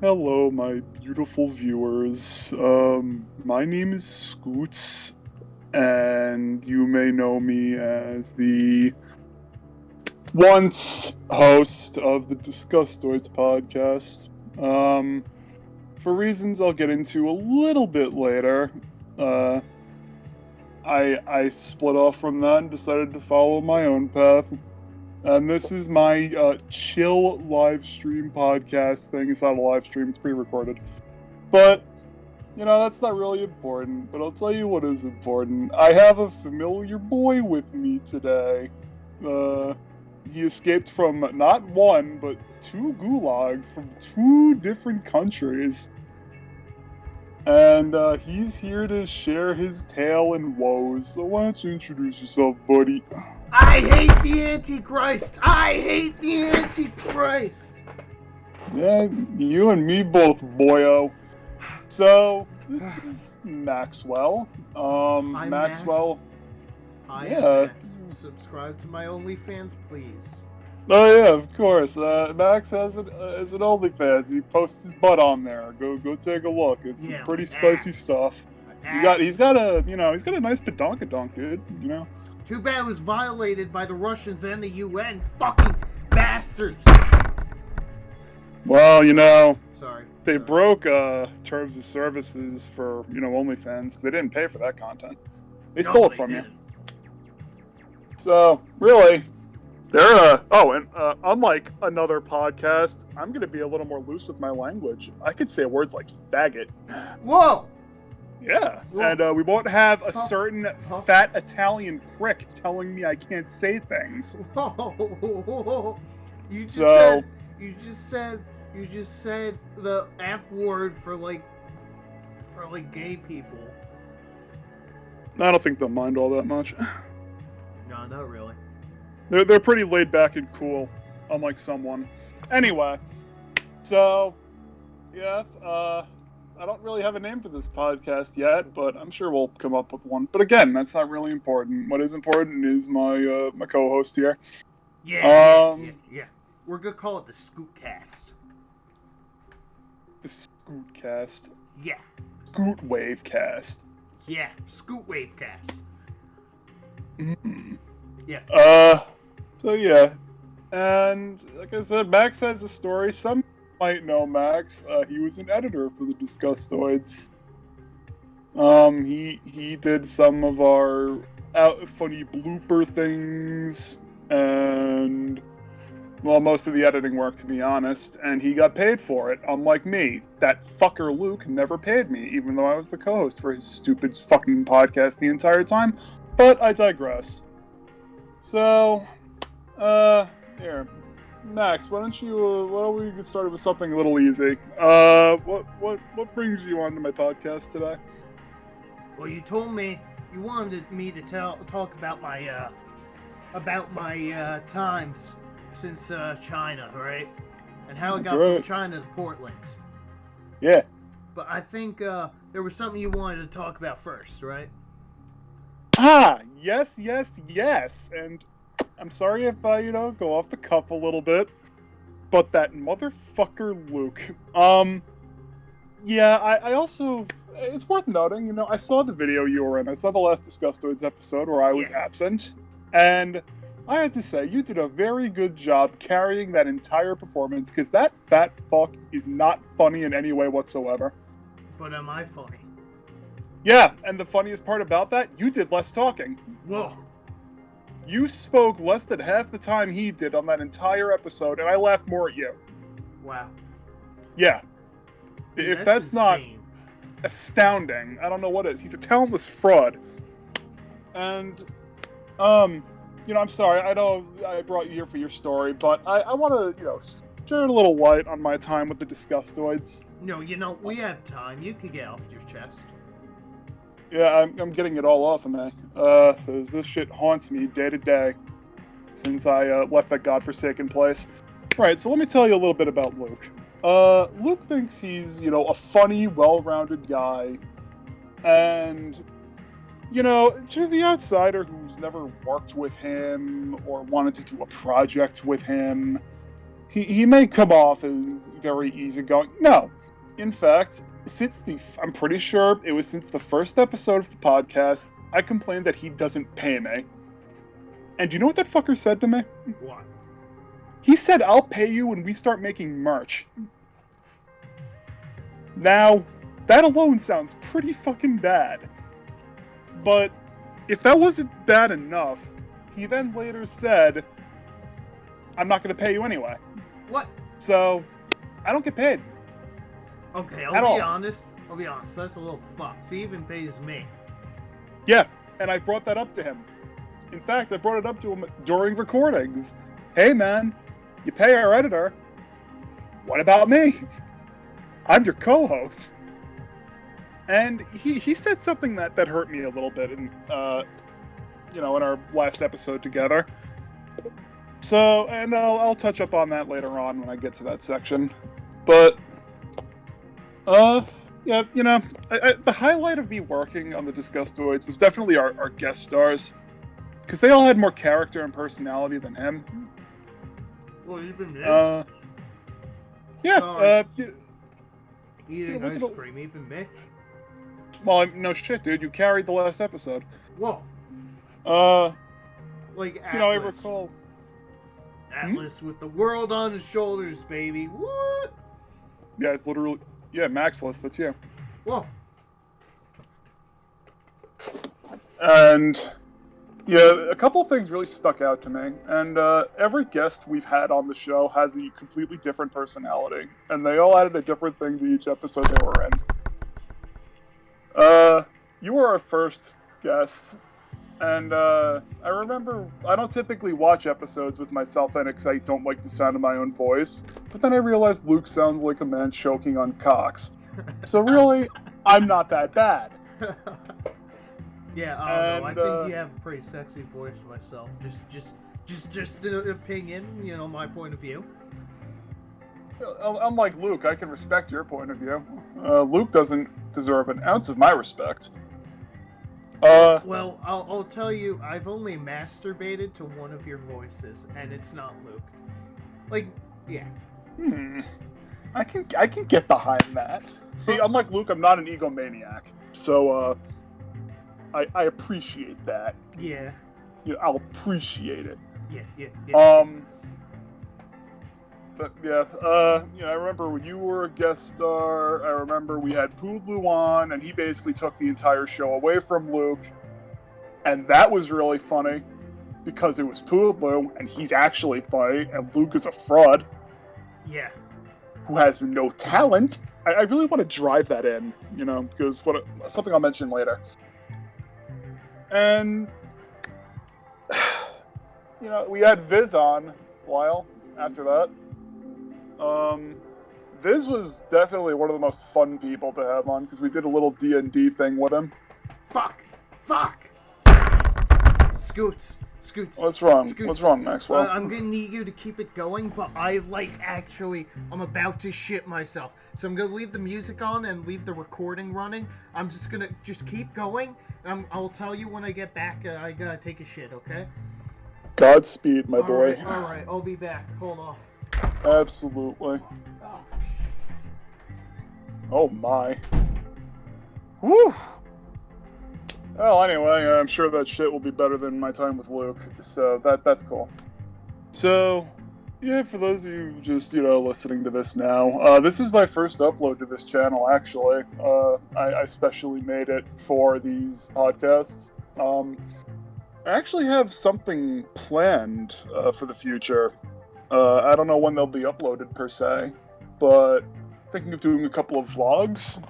Hello, my beautiful viewers. My name is Scoots, and you may know me as the once host of the Disgustiods podcast. For reasons I'll get into a little bit later, uh, I split off from that and decided to follow my own path. And this is my chill live stream podcast thing. It's not a live stream, it's pre-recorded. But, that's not really important. But I'll tell you what is important. I have a familiar boy with me today. He escaped from not one, but two gulags from two different countries. And he's here to share his tale and woes. So why don't you introduce yourself, buddy? I hate the Antichrist! I hate the Antichrist! Yeah, you and me both, boyo. So, this is Maxwell. I'm Maxwell. I Yeah. am Max. Subscribe to my OnlyFans, please. Oh yeah, of course. Max has an OnlyFans. He posts his butt on there. Go take a look. It's some pretty spicy stuff. He's got a nice badonkadonk, dude. You know. Too bad it was violated by the Russians and the UN. Fucking bastards. Well, Sorry. they broke terms of services for OnlyFans because they didn't pay for that content. They stole it from you. So really. They're, unlike another podcast, I'm going to be a little more loose with my language. I could say words like faggot. Whoa! Yeah, Whoa. and we won't have a certain fat Italian prick telling me I can't say things. Whoa! You just said the F word for gay people. I don't think they'll mind all that much. No, not really. They're pretty laid back and cool, unlike someone. Anyway, so yeah, I don't really have a name for this podcast yet, but I'm sure we'll come up with one. But again, that's not really important. What is important is my my co-host here. Yeah. We're gonna call it the Scootcast. The Scootcast. Yeah. Scootwave cast. Yeah, Scootwave cast. Mm. Yeah. So yeah, and like I said, Max has a story. Some might know Max. He was an editor for the Disgustiods. He did some of our funny blooper things, and well, most of the editing work, to be honest. And he got paid for it, unlike me. That fucker Luke never paid me, even though I was the co-host for his stupid fucking podcast the entire time. But I digress. So, here, Max, why don't we get started with something a little easy? What brings you onto my podcast today? Well, you told me you wanted me to talk about my times since China, right? And how I got from China to Portland. Yeah. But I think there was something you wanted to talk about first, right? Yes. And I'm sorry if I, go off the cuff a little bit, but that motherfucker Luke. Yeah, I also, it's worth noting, I saw the video you were in. I saw the last Disgustiods episode where I was absent, and I had to say, you did a very good job carrying that entire performance, because that fat fuck is not funny in any way whatsoever. But am I funny? Yeah, and the funniest part about that, you did less talking. Whoa. You spoke less than half the time he did on that entire episode, and I laughed more at you. Wow. Yeah. Dude, if that's not astounding, I don't know what is. He's a talentless fraud. And, I'm sorry, I know I brought you here for your story, but I want to, shed a little light on my time with the Disgustiods. No, we have time. You can get off your chest. Yeah, I'm getting it all off of me. This shit haunts me day to day since I left that godforsaken place. Right, so let me tell you a little bit about Luke. Luke thinks he's, a funny, well-rounded guy. And, to the outsider who's never worked with him or wanted to do a project with him, he may come off as very easygoing. No. In fact, I'm pretty sure it was since the first episode of the podcast, I complained that he doesn't pay me. And do you know what that fucker said to me? What? He said, I'll pay you when we start making merch. Now, that alone sounds pretty fucking bad. But if that wasn't bad enough, he then later said, I'm not going to pay you anyway. What? So, I don't get paid. Okay, I'll be honest. That's a little fucked. He even pays me. Yeah, and I brought that up to him. In fact, I brought it up to him during recordings. Hey man, you pay our editor. What about me? I'm your co-host. And he said something that hurt me a little bit in in our last episode together. So, and I'll touch up on that later on when I get to that section. But yeah, the highlight of me working on the Disgustiods was definitely our guest stars. Because they all had more character and personality than him. Well, even Mitch? Yeah, eating ice cream, even Mitch? Well, no shit, dude. You carried the last episode. Whoa. Like Atlas. I recall... Atlas with the world on his shoulders, baby. What? Yeah, it's literally... Yeah, Maxless, that's you. Whoa. And... yeah, a couple of things really stuck out to me, and every guest we've had on the show has a completely different personality, and they all added a different thing to each episode they were in. You were our first guest, and I remember, I don't typically watch episodes with myself in it because I don't like the sound of my own voice, but then I realized Luke sounds like a man choking on cocks. So really, I'm not that bad. Yeah, I think you have a pretty sexy voice myself. Just an opinion, my point of view. Unlike Luke, I can respect your point of view. Luke doesn't deserve an ounce of my respect. Well, I'll tell you, I've only masturbated to one of your voices, and it's not Luke. Like, yeah. I can get behind that. See, unlike Luke, I'm not an egomaniac, so I appreciate that. Yeah. I'll appreciate it. Yeah. But yeah, I remember when you were a guest star, I remember we had Poodloo on, and he basically took the entire show away from Luke. And that was really funny, because it was Poodloo, and he's actually funny, and Luke is a fraud. Yeah. Who has no talent. I really want to drive that in, because something I'll mention later. And, we had Viz on a while after that. Viz was definitely one of the most fun people to have on, because we did a little D&D thing with him. Fuck! Scoots. What's wrong? Scoots. What's wrong, Maxwell? I'm gonna need you to keep it going, but I'm about to shit myself. So I'm gonna leave the music on and leave the recording running. I'm just gonna keep going, and I'll tell you when I get back. I gotta take a shit, okay? Godspeed, my boy. All right, I'll be back. Hold on. Absolutely. Oh my. Woo! Well, anyway, I'm sure that shit will be better than my time with Luke, so that's cool. So, yeah, for those of you just, listening to this now, this is my first upload to this channel, actually. I specially made it for these podcasts. I actually have something planned for the future. I don't know when they'll be uploaded, per se, but thinking of doing a couple of vlogs.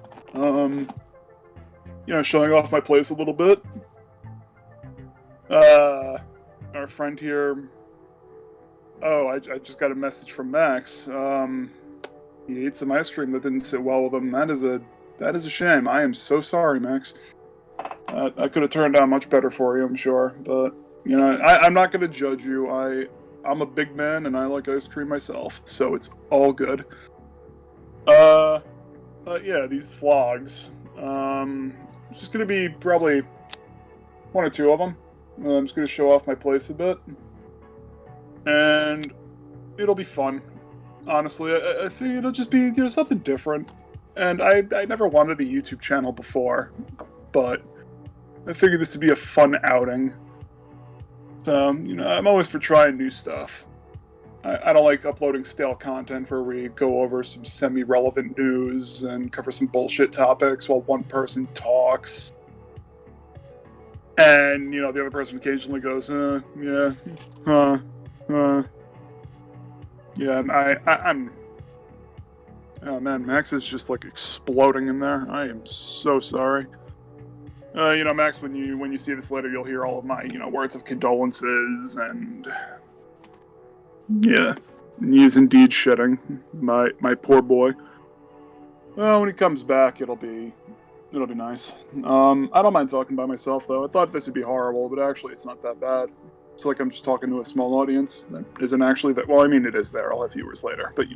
Showing off my place a little bit. Our friend here... Oh, I just got a message from Max. He ate some ice cream that didn't sit well with him. That is a shame. I am so sorry, Max. I could have turned out much better for you, I'm sure. But, I'm not going to judge you. I'm a big man, and I like ice cream myself, so it's all good. Yeah, these vlogs. It's just gonna be probably one or two of them. I'm just gonna show off my place a bit. And it'll be fun. honestly. I think it'll just be something different. And I never wanted a YouTube channel before, but I figured this would be a fun outing. So I'm always for trying new stuff. I don't like uploading stale content where we go over some semi-relevant news and cover some bullshit topics while one person talks. And, the other person occasionally goes, yeah, yeah, I'm... Oh man, Max is just like exploding in there. I am so sorry. Max, when you see this later, you'll hear all of my, words of condolences and... Yeah, he is indeed shitting. My poor boy. Well, when he comes back, it'll be nice. I don't mind talking by myself though. I thought this would be horrible, but actually it's not that bad. It's like I'm just talking to a small audience that isn't actually that. Well, I mean it is there. I'll have viewers later, but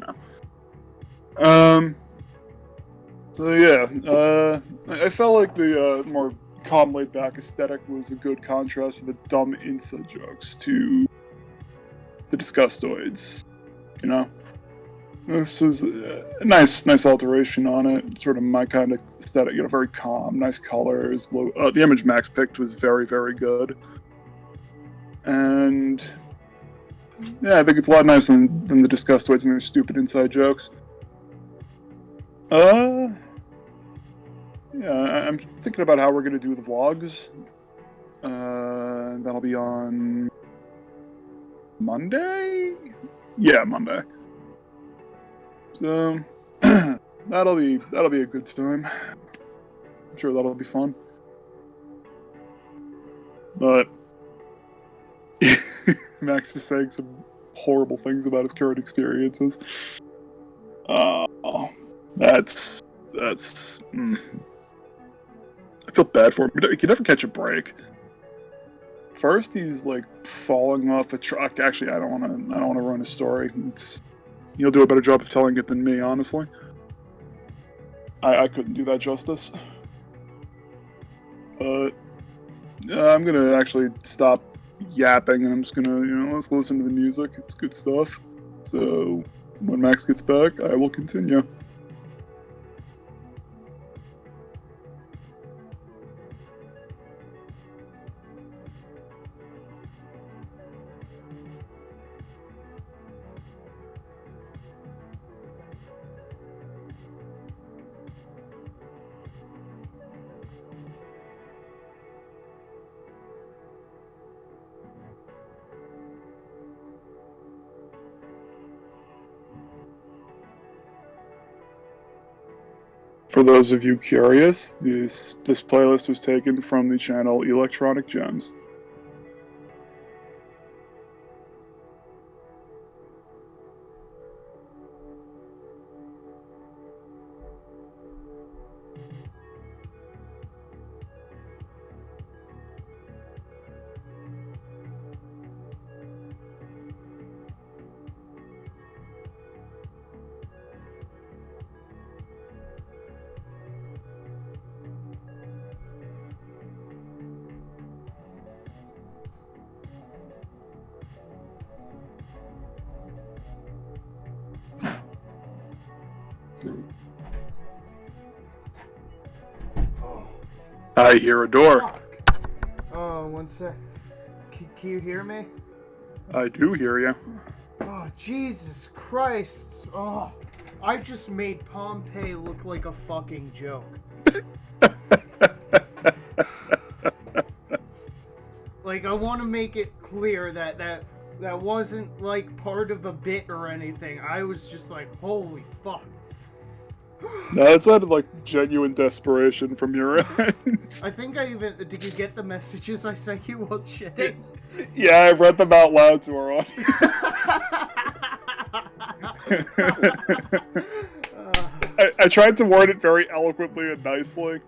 So yeah, I felt like the more calm, laid back aesthetic was a good contrast to the dumb inside jokes to the Disgustiods. This was a nice alteration on it. It's sort of my kind of aesthetic, very calm, nice colors. The image Max picked was very, very good. And yeah, I think it's a lot nicer than the Disgustiods and their stupid inside jokes. Yeah, I'm thinking about how we're gonna do the vlogs. That'll be on Monday? Yeah, Monday. So that'll be a good time. I'm sure that'll be fun. But Max is saying some horrible things about his current experiences. That's. I feel bad for him. He can never catch a break. First, he's like falling off a truck. Actually, I don't want to ruin his story. He'll do a better job of telling it than me, honestly. I couldn't do that justice. But I'm gonna actually stop yapping, and I'm just gonna let's listen to the music. It's good stuff. So when Max gets back, I will continue. For those of you curious, this playlist was taken from the channel Electronic Gems. I hear a door. Fuck. Oh, one sec. Can you hear me? I do hear you. Oh, Jesus Christ. Oh, I just made Pompeii look like a fucking joke. Like, I want to make it clear that wasn't, like, part of a bit or anything. I was just like, holy fuck. No, it sounded like genuine desperation from your end. I think I even... Did you get the messages I sent you? Well, shit. Yeah, I read them out loud to our audience. I tried to word it very eloquently and nicely,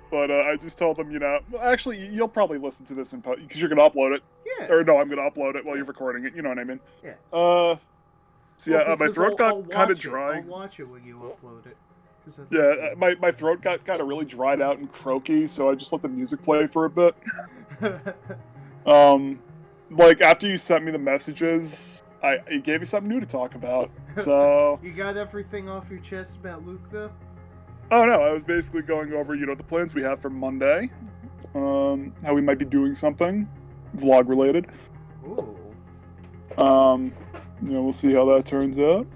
but I just told them, actually, you'll probably listen to this because you're going to upload it. Yeah. Or no, I'm going to upload it while you're recording it, you know what I mean? Yeah. So yeah, my throat got kind of dry. I'll watch it when you upload it. Yeah, my throat got kind of really dried out and croaky, so I just let the music play for a bit. Like, after you sent me the messages, it gave me something new to talk about. So You got everything off your chest about Luke, though? oh no, I was basically going over, the plans we have for Monday. How we might be doing something vlog related. Ooh. We'll see how that turns out.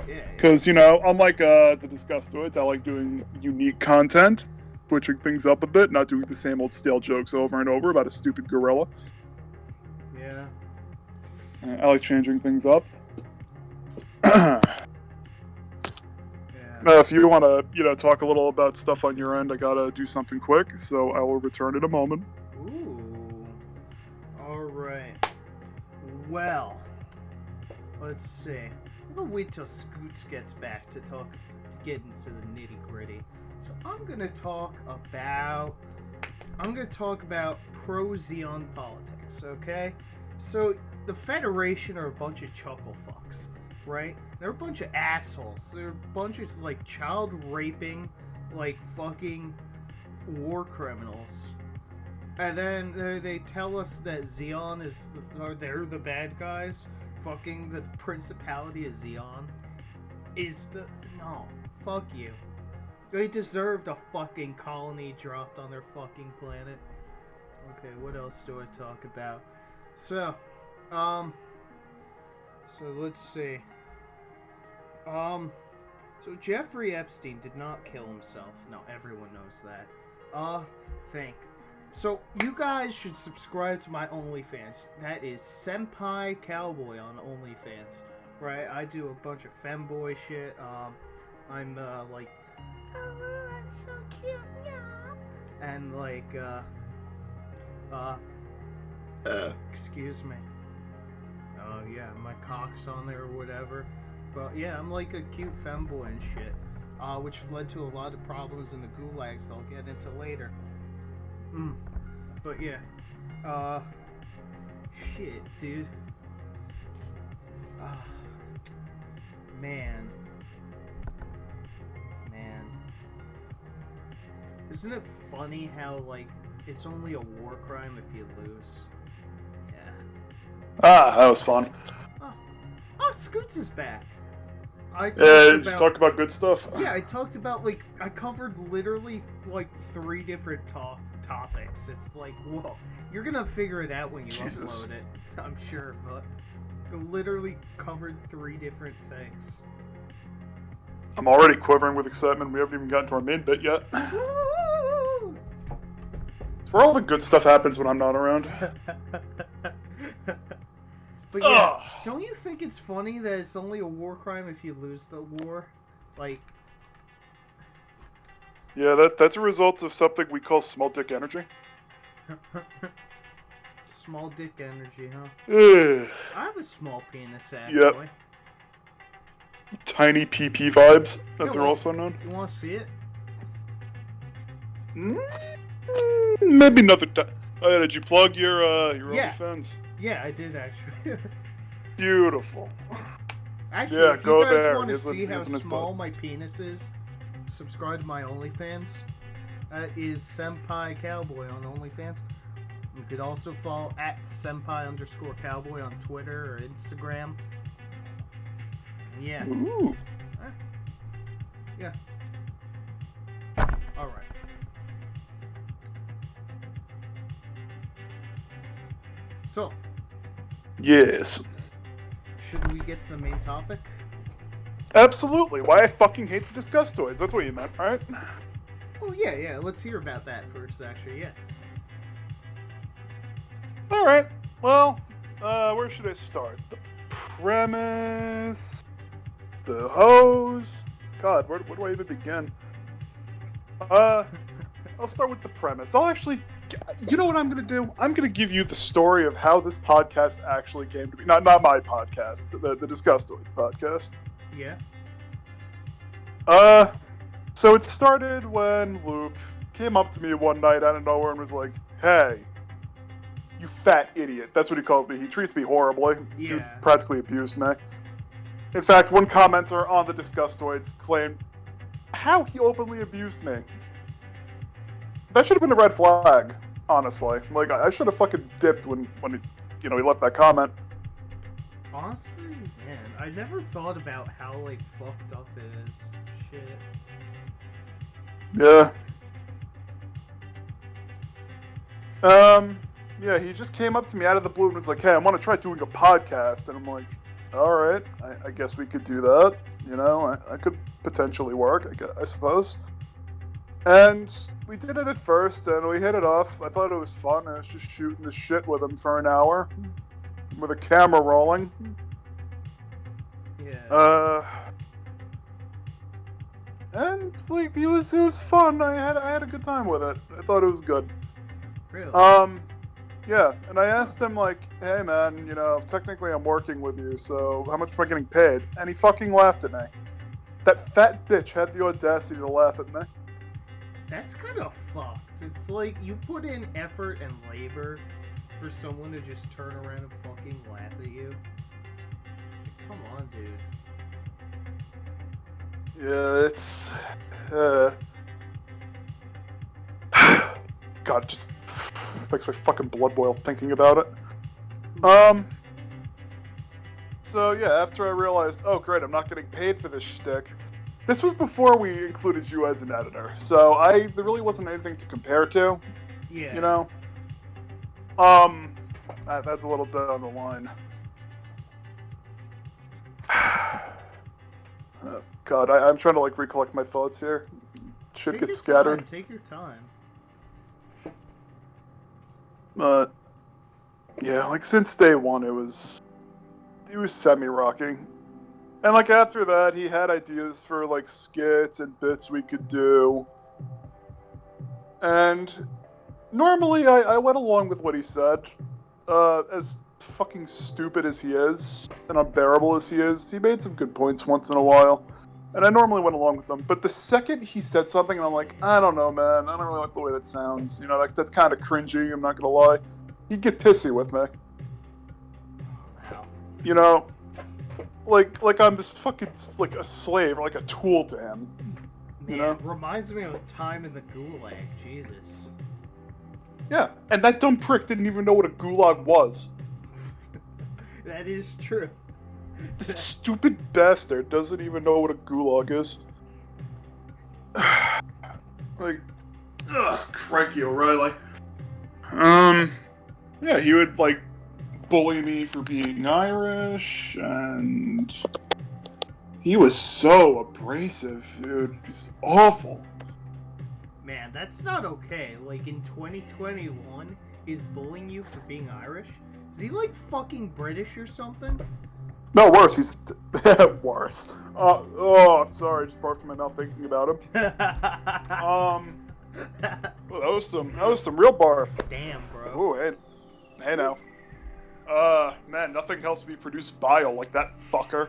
Yeah. Because, unlike the Disgustiods, I like doing unique content, switching things up a bit, not doing the same old stale jokes over and over about a stupid gorilla. Yeah. I like changing things up. If you want to, talk a little about stuff on your end, I gotta do something quick, so I will return in a moment. Ooh. Alright. Well, let's see. I'm gonna wait till Scoots gets back to get into the nitty gritty. So I'm gonna talk about pro-Xeon politics, okay? So the Federation are a bunch of chuckle fucks, right? They're a bunch of assholes. They're a bunch of like child raping, like fucking war criminals. And then they tell us that Xeon they're the bad guys. Fucking the Principality of Xeon no, fuck you. They deserved a fucking colony dropped on their fucking planet. Okay, what else do I talk about? So let's see. So Jeffrey Epstein did not kill himself. No, everyone knows that. So you guys should subscribe to my OnlyFans. That is Senpai Cowboy on OnlyFans. Right? I do a bunch of femboy shit. I'm like, oh, I'm so cute, yeah. And like, excuse me. Oh yeah, my cock's on there or whatever. But yeah, I'm like a cute femboy and shit. Which led to a lot of problems in the gulags I'll get into later. But yeah. Shit, dude. Man. Isn't it funny how, like, it's only a war crime if you lose? Yeah. That was fun. Oh, Scoots is back. You talked about good stuff? Yeah, I talked about, like, I covered literally, like, 3 different topics. It's like, whoa. You're gonna figure it out when you upload it, I'm sure, but I literally covered 3 different things. I'm already quivering with excitement. We haven't even gotten to our main bit yet. It's where all the good stuff happens when I'm not around. But yeah, don't you think it's funny that it's only a war crime if you lose the war? Like... Yeah, that's a result of something we call small dick energy. Small dick energy, huh? I have a small penis, actually. Yep. Tiny PP vibes, as they're also known. You want to see it? Maybe another time. Oh, yeah, did you plug your OnlyFans? Yeah, I did actually. Beautiful. Actually, if you guys want to see how small my penis is, subscribe to my OnlyFans. That is Senpai Cowboy on OnlyFans. You could also follow at Senpai_Cowboy on Twitter or Instagram. Yeah. Ooh. Yeah. Alright. So. Yes. Should we get to the main topic? Absolutely. Why I fucking hate the Disgustiods. That's what you meant, right? Oh, yeah. Let's hear about that first, actually, yeah. Alright. Well, where should I start? The premise... The host... God, where do I even begin? I'll start with the premise. I'll actually... You know what I'm going to do? I'm going to give you the story of how this podcast actually came to be. Not my podcast, the Disgustiods podcast. Yeah. So it started when Luke came up to me one night out of nowhere and was like, hey, you fat idiot. That's what he calls me. He treats me horribly. Yeah. Dude practically abused me. In fact, one commenter on the Disgustiods claimed how he openly abused me. That should have been a red flag, honestly. Like, I should have fucking dipped when he left that comment. Honestly, Man, I never thought about how, like, fucked up it is. Shit. Yeah. Yeah, he just came up to me out of the blue and was like, hey, I want to try doing a podcast. And I'm like, all right, I guess we could do that. You know, I could potentially work, I suppose. And we did it at first, and we hit it off. I thought it was fun. I was just shooting the shit with him for an hour with a camera rolling. Yeah. And like it was fun. I had a good time with it. I thought it was good. Really? Yeah, and I asked him like, hey man, you know, technically I'm working with you, so how much am I getting paid? And he fucking laughed at me. That fat bitch had the audacity to laugh at me. That's kind of fucked. It's like you put in effort and labor for someone to just turn around and fucking laugh at you. Come on, dude. Yeah, it's... God, it just makes my fucking blood boil thinking about it. So yeah, after I realized, oh great, I'm not getting paid for this shtick. This was before we included you as an editor, so there really wasn't anything to compare to. Yeah. You know? That's a little down the line. God, I'm trying to like recollect my thoughts here. Shit gets scattered. Take your time. Yeah, like since day one, it was semi-rocking. And like after that, he had ideas for like skits and bits we could do. And normally I went along with what he said. As fucking stupid as he is, and unbearable as he is, he made some good points once in a while. And I normally went along with them. But the second he said something, and I'm like, I don't know, man. I don't really like the way that sounds. You know, like that's kind of cringy, I'm not gonna lie. He'd get pissy with me. Wow. You know? Like I'm just fucking like a slave or like a tool to him. Man, you know? it reminds me of a time in the Gulag. Jesus. Yeah, and that dumb prick didn't even know what a gulag was. That is true. This stupid bastard doesn't even know what a gulag is. Like, ugh, crikey, O'Reilly. Yeah, he would, like, bully me for being Irish, and he was so abrasive, dude. He's awful. Man, that's not okay. Like, in 2021, he's bullying you for being Irish? Is he, like, fucking British or something? No, worse. He's... worse. Oh, sorry. I just barfed in my mouth thinking about him. Well, that was some real barf. Damn, bro. Ooh, hey now. Man, nothing helps me produce bile like that fucker.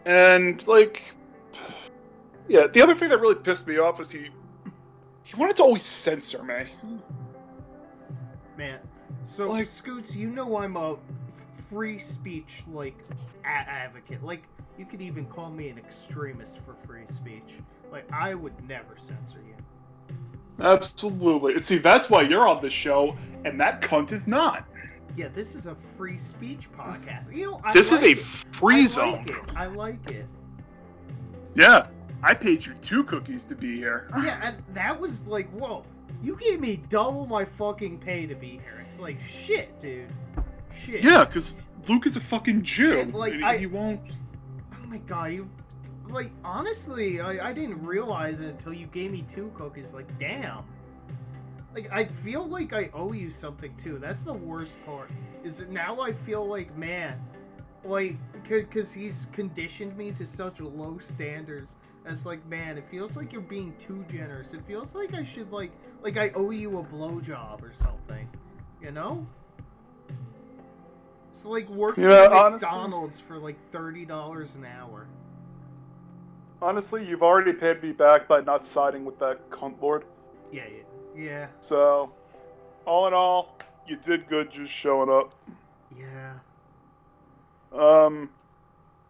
And, like... Yeah, the other thing that really pissed me off is he wanted to always censor me. Man, so, like, Scoots, you know I'm a free speech, like, advocate. Like, you could even call me an extremist for free speech. Like, I would never censor you. Absolutely. And see, that's why you're on this show, and that cunt is not. Yeah, this is a free speech podcast. You know, this is a free zone. I like it. Yeah. I paid you 2 cookies to be here. Yeah, and that was like, whoa. You gave me double my fucking pay to be here. It's like, shit, dude. Shit. Yeah, because Luke is a fucking Jew. And, like, he won't... Oh my god, you... Like, honestly, I didn't realize it until you gave me 2 cookies. Like, damn. Like, I feel like I owe you something, too. That's the worst part. Is that now I feel like, man... Like, because he's conditioned me to such low standards. It's like, man, it feels like you're being too generous. It feels like I should, like I owe you a blowjob or something. You know? It's like working at McDonald's for, like, $30 an hour. Honestly, you've already paid me back by not siding with that cunt lord. Yeah. So, all in all, you did good just showing up. Yeah.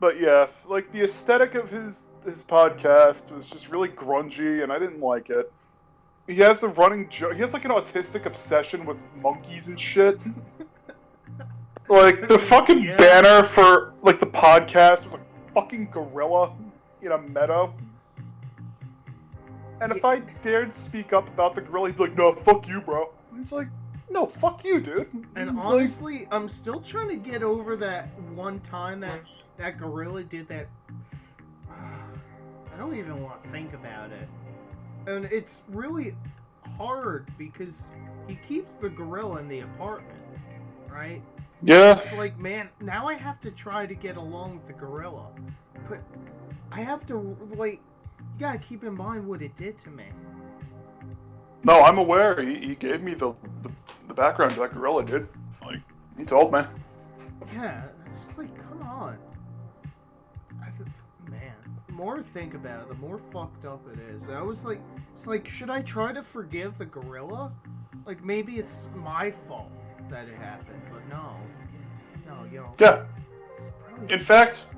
But yeah, like, the aesthetic of his podcast was just really grungy, and I didn't like it. He has the running joke. He has, like, an autistic obsession with monkeys and shit. Like, the fucking Yeah. banner for, like, the podcast was a fucking gorilla in a meadow. And if I dared speak up about the gorilla, he'd be like, no, fuck you, bro. And it's like, no, fuck you, dude. And Like, honestly, I'm still trying to get over that one time that gorilla did that. I don't even want to think about it. And it's really hard because he keeps the gorilla in the apartment, right? yeah. It's like, man, now I have to try to get along with the gorilla. But I have to, like, you gotta keep in mind what it did to me. No, I'm aware. He gave me the background to that gorilla, dude. Like, he told me. Yeah, it's like, come on. Man, the more I think about it, the more fucked up it is. I was like, it's like, should I try to forgive the gorilla? Like, maybe it's my fault that it happened, but no, yo. Yeah. In fact,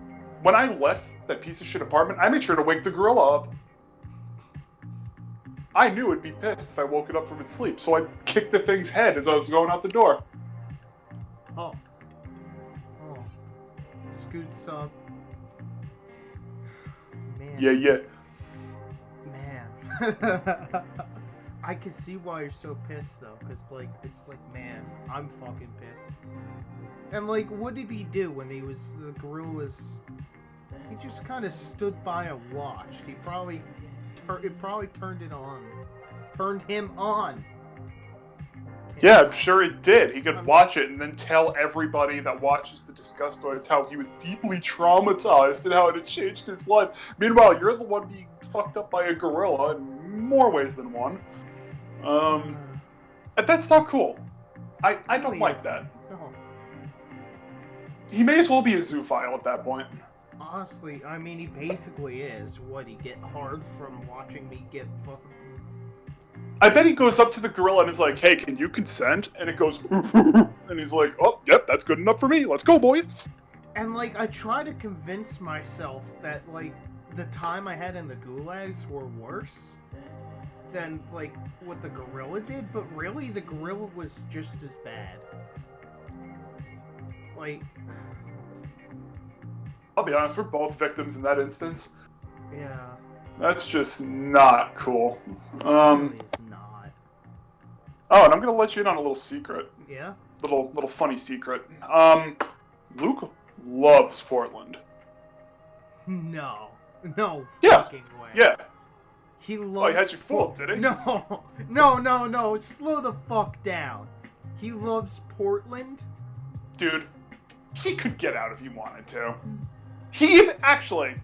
when I left that piece of shit apartment, I made sure to wake the gorilla up. I knew it'd be pissed if I woke it up from its sleep, so I kicked the thing's head as I was going out the door. Oh. Scoots up. Man. Yeah. Man. I can see why you're so pissed, though, because, like, it's like, man, I'm fucking pissed. And, like, what did he do when the gorilla was... He just kind of stood by and watched. It probably turned it on. Turned him on. Yeah, I'm sure it did. He could watch it and then tell everybody that watches the Disgustiods how he was deeply traumatized and how it had changed his life. Meanwhile, you're the one being fucked up by a gorilla in more ways than one. And that's not cool. I don't like that. No. He may as well be a zoophile at that point. Honestly, I mean, he basically is. What, he get hard from watching me get fucking... I bet he goes up to the gorilla and is like, hey, can you consent? And it goes, and he's like, oh, yep, that's good enough for me. Let's go, boys. And, like, I try to convince myself that, like, the time I had in the gulags were worse than, like, what the gorilla did, but really, the gorilla was just as bad. Like... I'll be honest, we're both victims in that instance. Yeah. That's just not cool. It really is not. Oh, and I'm gonna let you in on a little secret. Yeah? Little funny secret. Luke loves Portland. No Yeah. fucking way. Yeah. He loves... Oh, he had you fooled, did he? No. Slow the fuck down. He loves Portland? Dude, he could get out if he wanted to. He actually...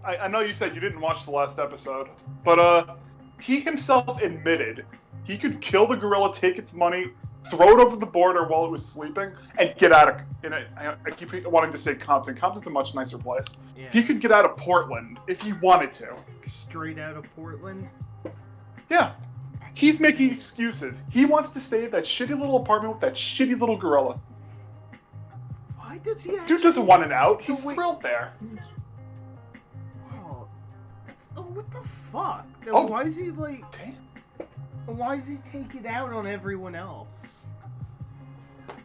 I know you said you didn't watch the last episode, but he himself admitted he could kill the gorilla, take its money, throw it over the border while it was sleeping, and get out of... I keep wanting to say Compton. Compton's a much nicer place. Yeah. He could get out of Portland if he wanted to. Straight out of Portland? Yeah. He's making excuses. He wants to stay in that shitty little apartment with that shitty little gorilla. Why does he actually... Dude doesn't want an out. So He's wait- thrilled there. Oh, what the fuck? Oh. Why is he, like... Damn. Why does he take it out on everyone else?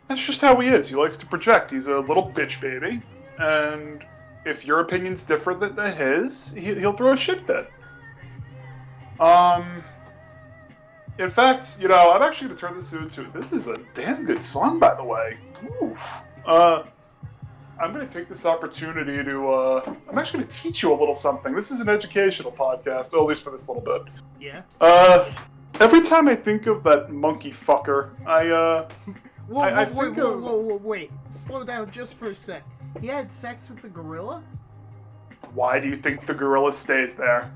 That's just how he is. He likes to project. He's a little bitch baby. And if your opinion's different than his, he'll throw a shit fit. In fact, you know, I'm actually going to turn this into... This is a damn good song, by the way. Oof. I'm going to take this opportunity to... I'm actually going to teach you a little something. This is an educational podcast, at least for this little bit. Yeah? Every time I think of that monkey fucker, I think of... Wait. Slow down just for a sec. He had sex with the gorilla? Why do you think the gorilla stays there?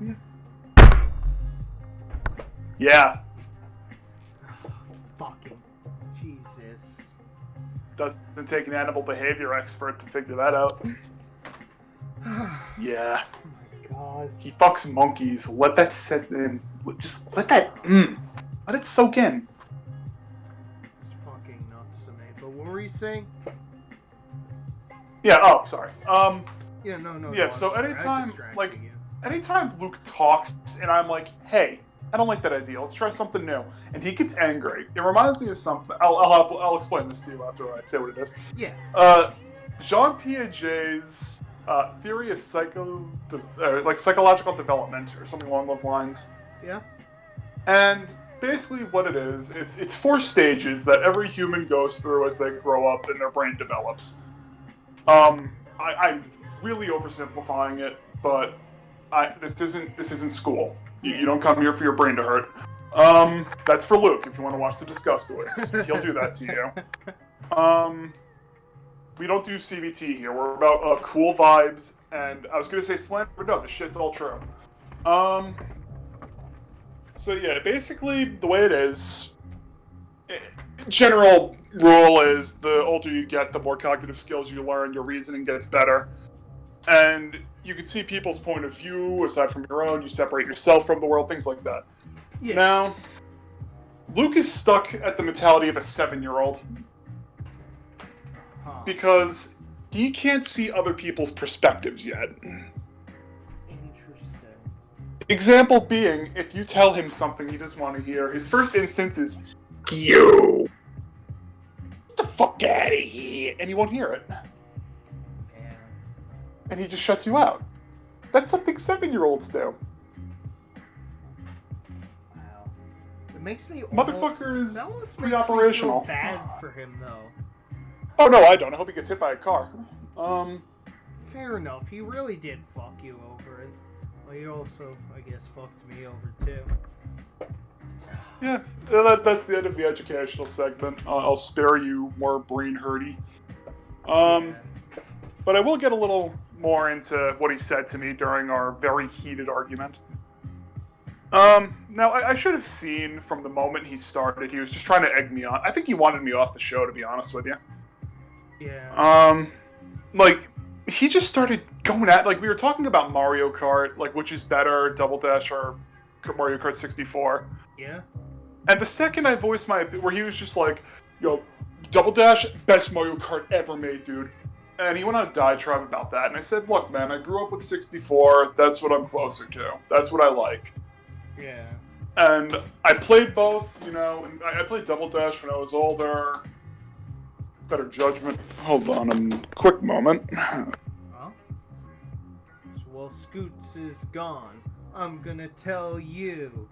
Yeah. Fucking Jesus. Doesn't take an animal behavior expert to figure that out. Yeah. Oh my god. He fucks monkeys. Let that sit in. Just let that... Let it soak in. It's fucking nuts to me. But what were you saying? Yeah, oh, sorry. Yeah, no. Yeah, I'm so sorry. I anytime, distracted like... you. Anytime Luke talks and I'm like, hey, I don't like that idea. Let's try something new. And he gets angry. It reminds me of something. I'll explain this to you after I say what it is. Yeah. Jean Piaget's theory of psychological development, or something along those lines. Yeah. And basically, what it is, it's 4 stages that every human goes through as they grow up and their brain develops. I'm really oversimplifying it, but this isn't school. You don't come here for your brain to hurt. That's for Luke if you want to watch the Disgustiods. He'll do that to you. We don't do CBT here. We're about cool vibes, and I was gonna say slander, but no, this shit's all true. So yeah, basically the way it is, general rule is the older you get, the more cognitive skills you learn, your reasoning gets better. And you can see people's point of view aside from your own, you separate yourself from the world, things like that. Yeah. Now, Luke is stuck at the mentality of a 7-year-old. Because he can't see other people's perspectives yet. Interesting. Example being, if you tell him something he doesn't want to hear, his first instance is, "You! Get the fuck out of here!" And he won't hear it. Man. And he just shuts you out. That's something 7-year-olds do. Wow. It makes me Motherfucker is Feel pre-operational. bad for him though. Oh no, I don't. I hope he gets hit by a car. Fair enough. He really did fuck you over, and well, he also, I guess, fucked me over too. Yeah, that's the end of the educational segment. I'll spare you more brain hurty. But I will get a little more into what he said to me during our very heated argument. Now, I should have seen from the moment he started, he was just trying to egg me on. I think he wanted me off the show, to be honest with you. Yeah. Like, he just started going at, like, we were talking about Mario Kart, like, which is better, Double Dash or Mario Kart 64. Yeah. And the second I voiced my, where he was just like, yo, Double Dash, best Mario Kart ever made, dude. And he went on a diatribe about that, and I said, look, man, I grew up with 64, that's what I'm closer to. That's what I like. Yeah. And I played both, you know, and I played Double Dash when I was older. Better judgment. Hold on a quick moment. Huh? Well, Scoots is gone. I'm gonna tell you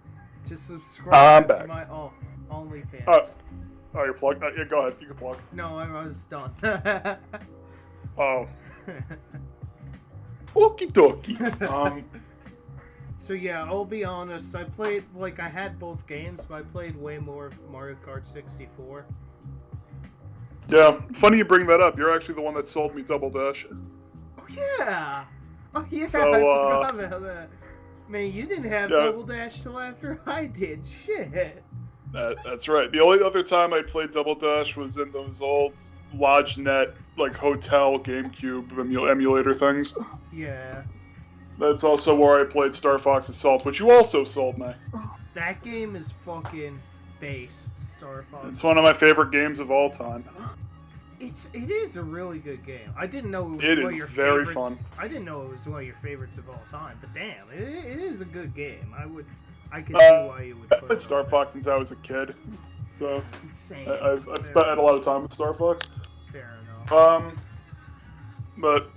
to subscribe to my OnlyFans. Oh, you're plugged? Yeah, go ahead. You can plug. No, I was done. Oh. Okie dokie. So yeah, I'll be honest, I played, like, I had both games, but I played way more of Mario Kart 64. Yeah, funny you bring that up. You're actually the one that sold me Double Dash. Oh yeah! Oh yeah, So, I forgot about that. Man, you didn't have Double Dash till after I did. Shit. That's right. The only other time I played Double Dash was in those old LodgeNet, like, hotel GameCube emulator things. Yeah. That's also where I played Star Fox Assault, which you also sold me. That game is fucking based, Star Fox. It's one of my favorite games of all time. It is a really good game. I didn't know it was It one of is your very favorites. fun. I didn't know it was one of your favorites of all time, but damn, it is a good game. I can see why you would put I played Star Fox since I was a kid. So Insane. I've spent a lot of time with Star Fox. Fair enough. But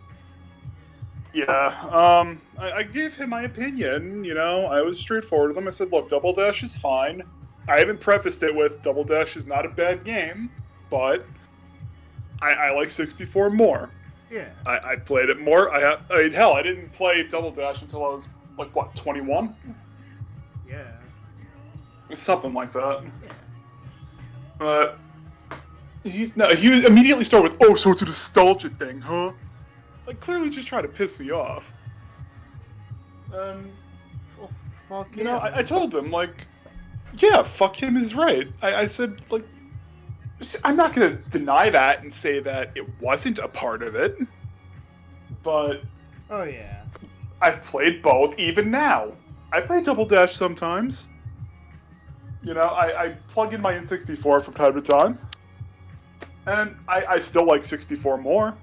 yeah, I gave him my opinion, you know, I was straightforward with him. I said, look, Double Dash is fine. I haven't prefaced it with Double Dash is not a bad game, but I like 64 more. Yeah. I played it more. Hell, I didn't play Double Dash until I was, like, what, 21? Yeah. Something like that. Yeah. But he immediately started with, oh, so it's a nostalgia thing, huh? Like, clearly just trying to piss me off. Well, fuck you know, I told him, like, yeah, fuck him is right. I said, like, I'm not going to deny that and say that it wasn't a part of it. But oh, yeah. I've played both, even now. I play Double Dash sometimes. You know, I plug in my N64 from time to time. And I still like 64 more.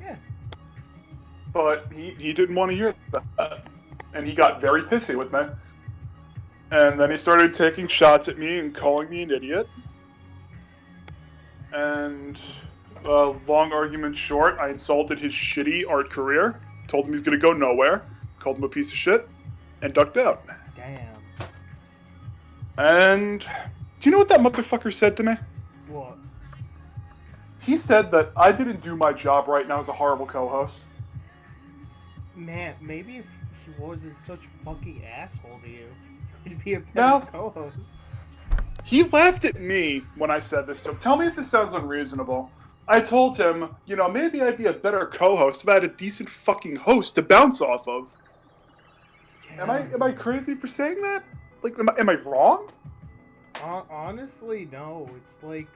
Yeah. But he didn't want to hear that. And he got very pissy with me. And then he started taking shots at me and calling me an idiot. And long argument short, I insulted his shitty art career, told him he's gonna go nowhere, called him a piece of shit, and ducked out. Damn. And do you know what that motherfucker said to me? What? He said that I didn't do my job right and I was a horrible co-host. Man, maybe if he wasn't such a fucking asshole to you, he'd be a better No. co-host. He laughed at me when I said this to him. Tell me if this sounds unreasonable. I told him, maybe I'd be a better co-host if I had a decent fucking host to bounce off of. Yeah. Am I crazy for saying that? Like, am I wrong? Honestly, no. It's like,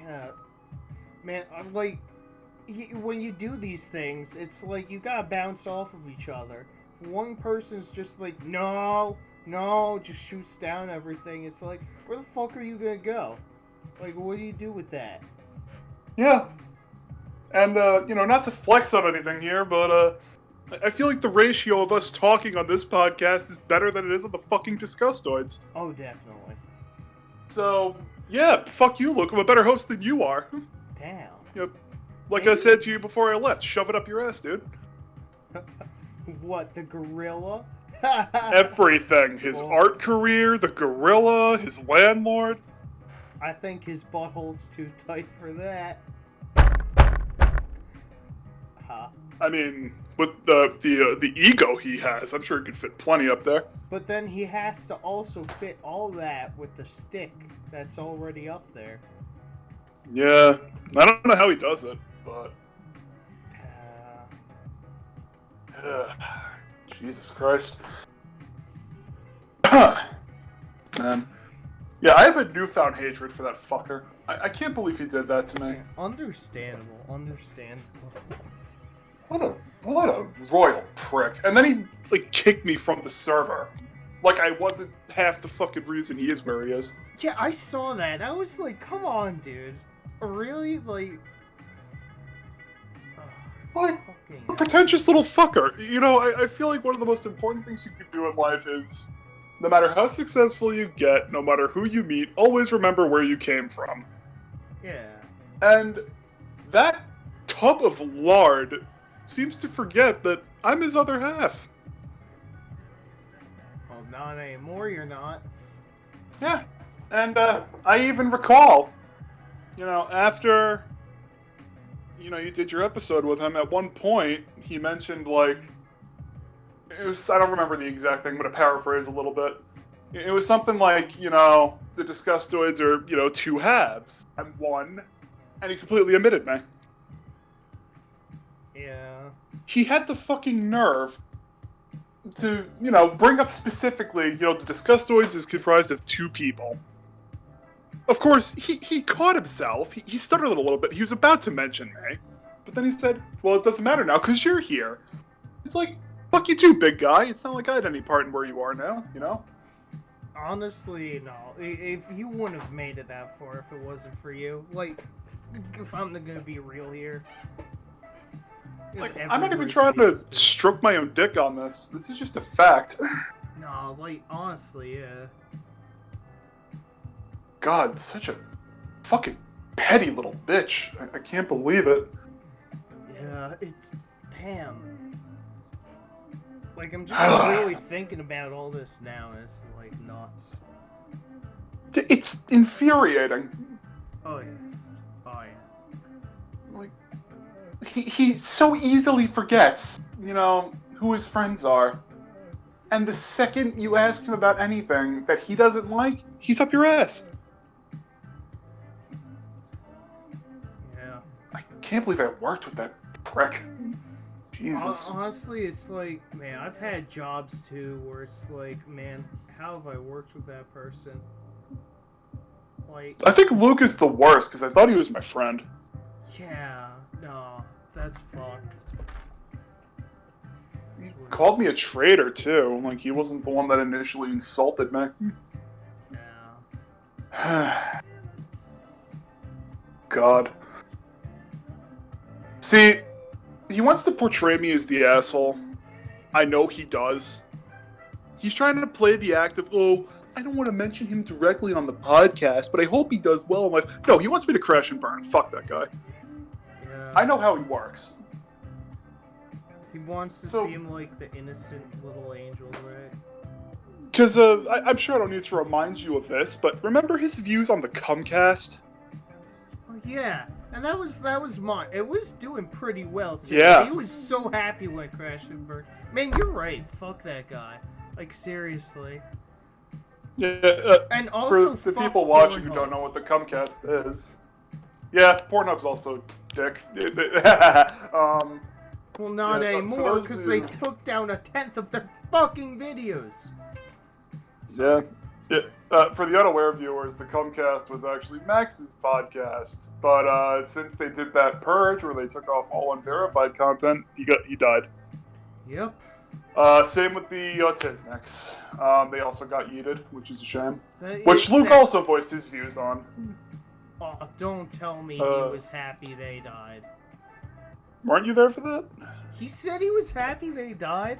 yeah, man. I'm like, when you do these things, it's like you gotta bounce off of each other. One person's just like, no, just shoots down everything. It's like, where the fuck are you gonna go? Like, what do you do with that? Yeah. And, not to flex on anything here, but, I feel like the ratio of us talking on this podcast is better than it is on the fucking Disgustiods. Oh, definitely. So, yeah, fuck you, Luke. I'm a better host than you are. Damn. Yep. Like I said to you before I left, shove it up your ass, dude. What, the gorilla? Everything. His art career, the gorilla, his landlord. I think his butthole's too tight for that. Huh. I mean, with the ego he has, I'm sure he could fit plenty up there. But then he has to also fit all that with the stick that's already up there. Yeah, I don't know how he does it, but... Jesus Christ. Man. Yeah, I have a newfound hatred for that fucker. I can't believe he did that to me. Understandable. What a royal prick. And then he, kicked me from the server. Like I wasn't half the fucking reason he is where he is. Yeah, I saw that. I was like, come on, dude. Really? Like... A pretentious little fucker. I feel like one of the most important things you can do in life is, no matter how successful you get, no matter who you meet, always remember where you came from. Yeah. And that tub of lard seems to forget that I'm his other half. Well, not anymore, you're not. Yeah. And I even recall, after... you did your episode with him, at one point, he mentioned, I don't remember the exact thing, but to paraphrase a little bit, it was something like, the Disgustiods are, two halves. I'm one, and he completely omitted me. Yeah. He had the fucking nerve to, bring up specifically, the Disgustiods is comprised of two people. Of course, he caught himself. He stuttered a little bit. He was about to mention me. But then he said, well, it doesn't matter now, because you're here. It's like, fuck you too, big guy. It's not like I had any part in where you are now, Honestly, no. If you wouldn't have made it that far if it wasn't for you. Like, if I'm gonna be real here. I'm not even trying to stroke my own dick on this. This is just a fact. No, honestly, yeah. God, such a fucking petty little bitch. I can't believe it. Yeah, it's... Damn. I'm just really thinking about all this now, and it's, nuts. It's infuriating. Oh, yeah. He so easily forgets, who his friends are. And the second you ask him about anything that he doesn't like, he's up your ass. Yeah. I can't believe I worked with that prick. Jesus. Honestly, it's man, I've had jobs too where it's man, how have I worked with that person? I think Luke is the worst because I thought he was my friend. Yeah, no, that's fucked. He called me a traitor too. He wasn't the one that initially insulted me. Yeah. God. See, he wants to portray me as the asshole. I know he does. he's trying to play the act of, oh, I don't want to mention him directly on the podcast, but I hope he does well in life. No, he wants me to crash and burn. Fuck that guy. Yeah. I know how he works. He wants to seem like the innocent little angel, right? Because I'm sure I don't need to remind you of this, but remember his views on the Cumcast? Oh, yeah. And that was mine. It was doing pretty well, too. Yeah. He was so happy when it crashed and burned. Man, you're right. Fuck that guy. Like, seriously. Yeah, and also for the people watching who don't know what the Cumcast is. Yeah, Pornhub's also dick. Well, not anymore, because they took down 1/10 of their fucking videos. Yeah. For the unaware viewers, the Cumcast was actually Max's podcast, but since they did that purge where they took off all unverified content, he died. Yep. Same with the Autisniks. They also got yeeted, which is a shame. Which Luke also voiced his views on. Oh, don't tell me he was happy they died. Weren't you there for that? He said he was happy they died?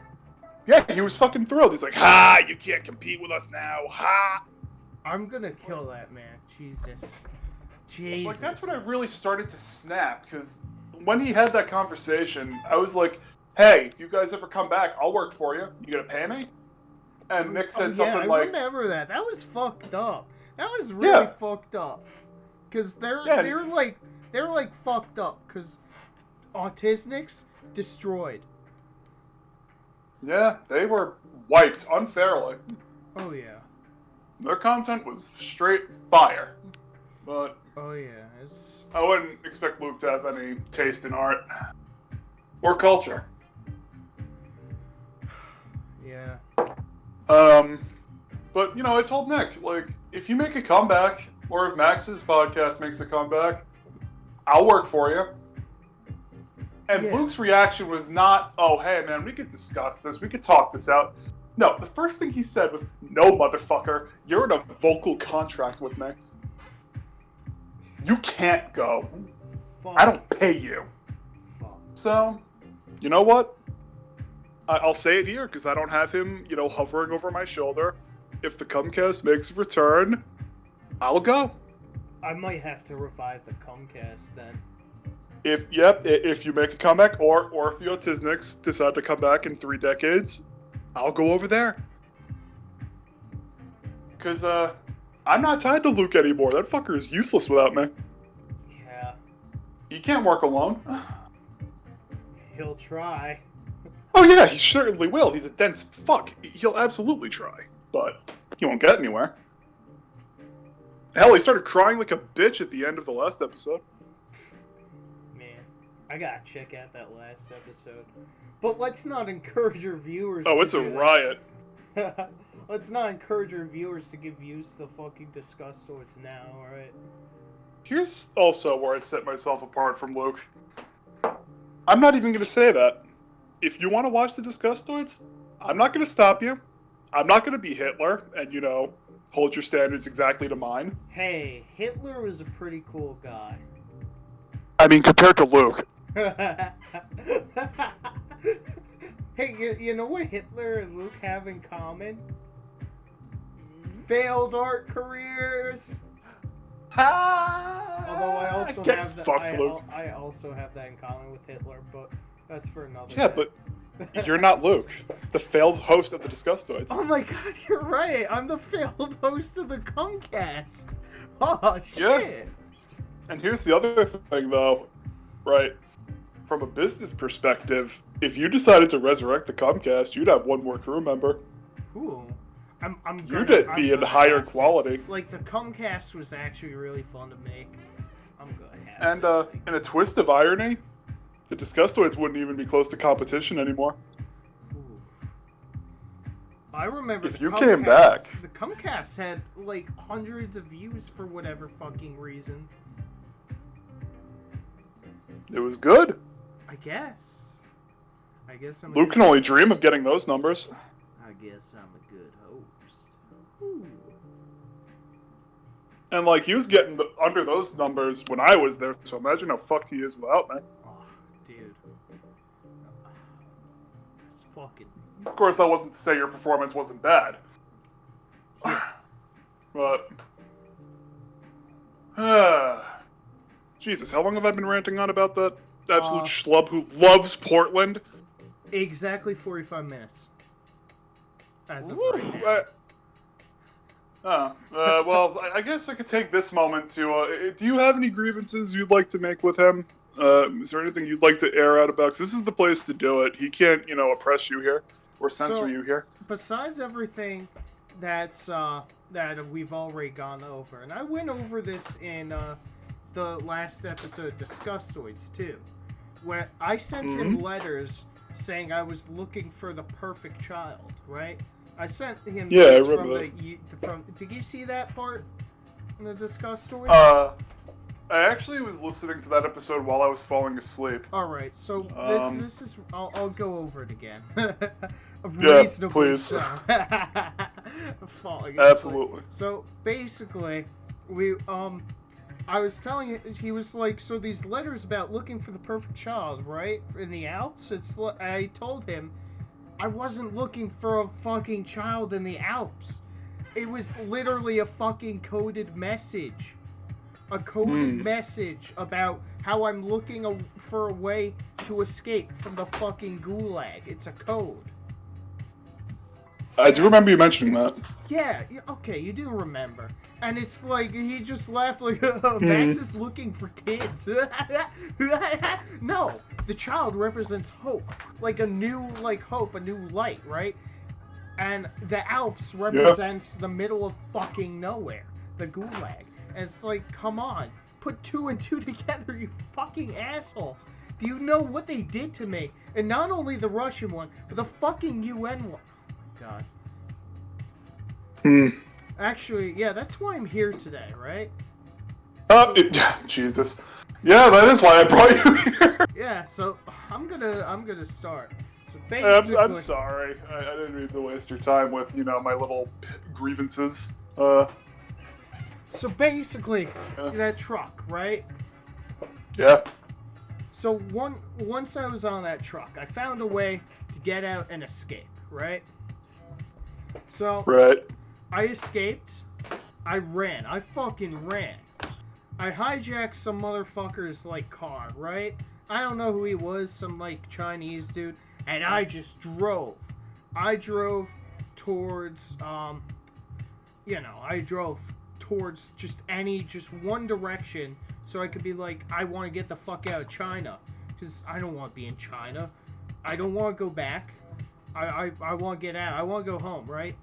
Yeah, he was fucking thrilled. He's like, ha, you can't compete with us now, ha! I'm gonna kill that man. Jesus. Like, that's when I really started to snap, because when he had that conversation, I was like, hey, if you guys ever come back, I'll work for you. You gonna pay me? And Nick said something like... I remember that. That was fucked up. That was really fucked up. Because they're like fucked up, because Autisniks destroyed. Yeah, they were wiped unfairly. Oh, yeah. Their content was straight fire. But... oh, yeah. I wouldn't expect Luke to have any taste in art. Or culture. Yeah. But, you know, I told Nick, like, if you make a comeback, or if Max's podcast makes a comeback, I'll work for you. And Luke's reaction was not, oh, hey, man, we could discuss this, we could talk this out. No, the first thing he said was, no, motherfucker, you're in a vocal contract with me. You can't go. Fuck. I don't pay you. Fuck. So, you know what? I'll say it here, because I don't have him, you know, hovering over my shoulder. If the Cumcast makes a return, I'll go. I might have to revive the Cumcast then. If you make a comeback, or if the Autisniks decide to come back in 3 decades, I'll go over there. Because, I'm not tied to Luke anymore. That fucker is useless without me. Yeah. He can't work alone. He'll try. Oh yeah, he certainly will. He's a dense fuck. He'll absolutely try. But he won't get anywhere. Hell, he started crying like a bitch at the end of the last episode. Man, I gotta check out that last episode. But let's not encourage our viewers Oh, it's a riot. Let's not encourage our viewers to give views to the fucking Disgustiods now, alright? Here's also where I set myself apart from Luke. I'm not even going to say that. If you want to watch the Disgustiods, I'm not going to stop you. I'm not going to be Hitler and, you know, hold your standards exactly to mine. Hey, Hitler was a pretty cool guy. I mean, compared to Luke. Hey, you know what Hitler and Luke have in common? Failed art careers. Although I also have that. I also have that in common with Hitler, but that's for another. Yeah, day. but you're not Luke, the failed host of the Disgustiods. Oh my god, you're right. I'm the failed host of the Cumcast. Oh shit. Yeah. And here's the other thing, though, right? From a business perspective, if you decided to resurrect the Cumcast, you'd have one more crew member. Ooh. You'd be in higher quality. Like, the Cumcast was actually really fun to make. I'm gonna have and, in a twist of irony, the Disgustiods wouldn't even be close to competition anymore. Ooh. I remember if you came back. The Cumcast had, like, hundreds of views for whatever fucking reason. It was good. I guess I'm Luke can only dream of getting those numbers. I guess I'm a good host. Ooh. And, like, he was getting under those numbers when I was there, so imagine how fucked he is without me. Oh, dude. It's fucking... Of course, that wasn't to say your performance wasn't bad. Yeah. But... Jesus, how long have I been ranting on about that absolute schlub who loves Portland? Exactly 45 minutes. As of right now. Well, I guess I could take this moment to, do you have any grievances you'd like to make with him? Is there anything you'd like to air out about? Because this is the place to do it. He can't, oppress you here or censor you here. Besides everything that's, that we've already gone over, and I went over this in, the last episode of Disgustiods, too, where I sent him letters saying I was looking for the perfect child, right? I sent him I remember from did you see that part in the Disgustiods? I actually was listening to that episode while I was falling asleep. Alright, so this is... I'll go over it again. Yeah, please. Falling Absolutely. So, basically, I was telling it, he was like, so these letters about looking for the perfect child, right? In the Alps, I told him I wasn't looking for a fucking child in the Alps. It was literally a fucking coded message. A coded message about how I'm looking for a way to escape from the fucking gulag. It's a code. I do remember you mentioning that. Yeah, okay, you do remember. And it's like, he just laughed like, Max is looking for kids. No, the child represents hope. Like a new, hope, a new light, right? And the Alps represents the middle of fucking nowhere. The gulag. And it's like, come on. Put 2 and 2 together, you fucking asshole. Do you know what they did to me? And not only the Russian one, but the fucking UN one. Oh my god. Actually, yeah, that's why I'm here today, right? Jesus. Yeah, that is why I brought you here. Yeah, so I'm gonna start. So basically, I'm sorry. I didn't mean to waste your time with, my little grievances. So basically, that truck, right? Yeah. So once I was on that truck, I found a way to get out and escape, right? So right. I escaped. I ran. I fucking ran. I hijacked some motherfucker's car, right? I don't know who he was, some Chinese dude, and I just drove. I drove towards I drove towards just one direction so I could be like, I want to get the fuck out of China, because I don't want to be in China. I don't want to go back. I want to get out. I want to go home, right?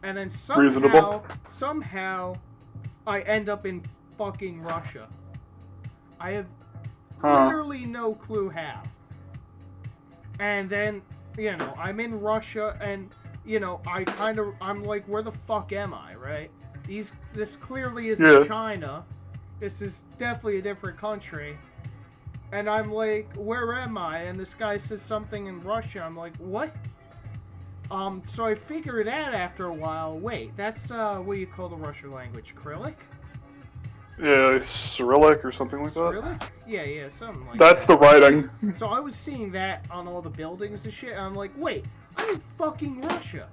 And then somehow I end up in fucking Russia. I have literally no clue how. And then, I'm in Russia, and, I'm like, where the fuck am I, right? This clearly isn't China. This is definitely a different country. And I'm like, where am I? And this guy says something in Russian. I'm like, what? So I figured out after a while, wait, that's, what do you call the Russian language? Cyrillic? Yeah, Cyrillic or something like Cyrillic? that. Yeah, something like that's that. That's the writing. So I was seeing that on all the buildings and shit, and I'm like, wait, I'm in fucking Russia.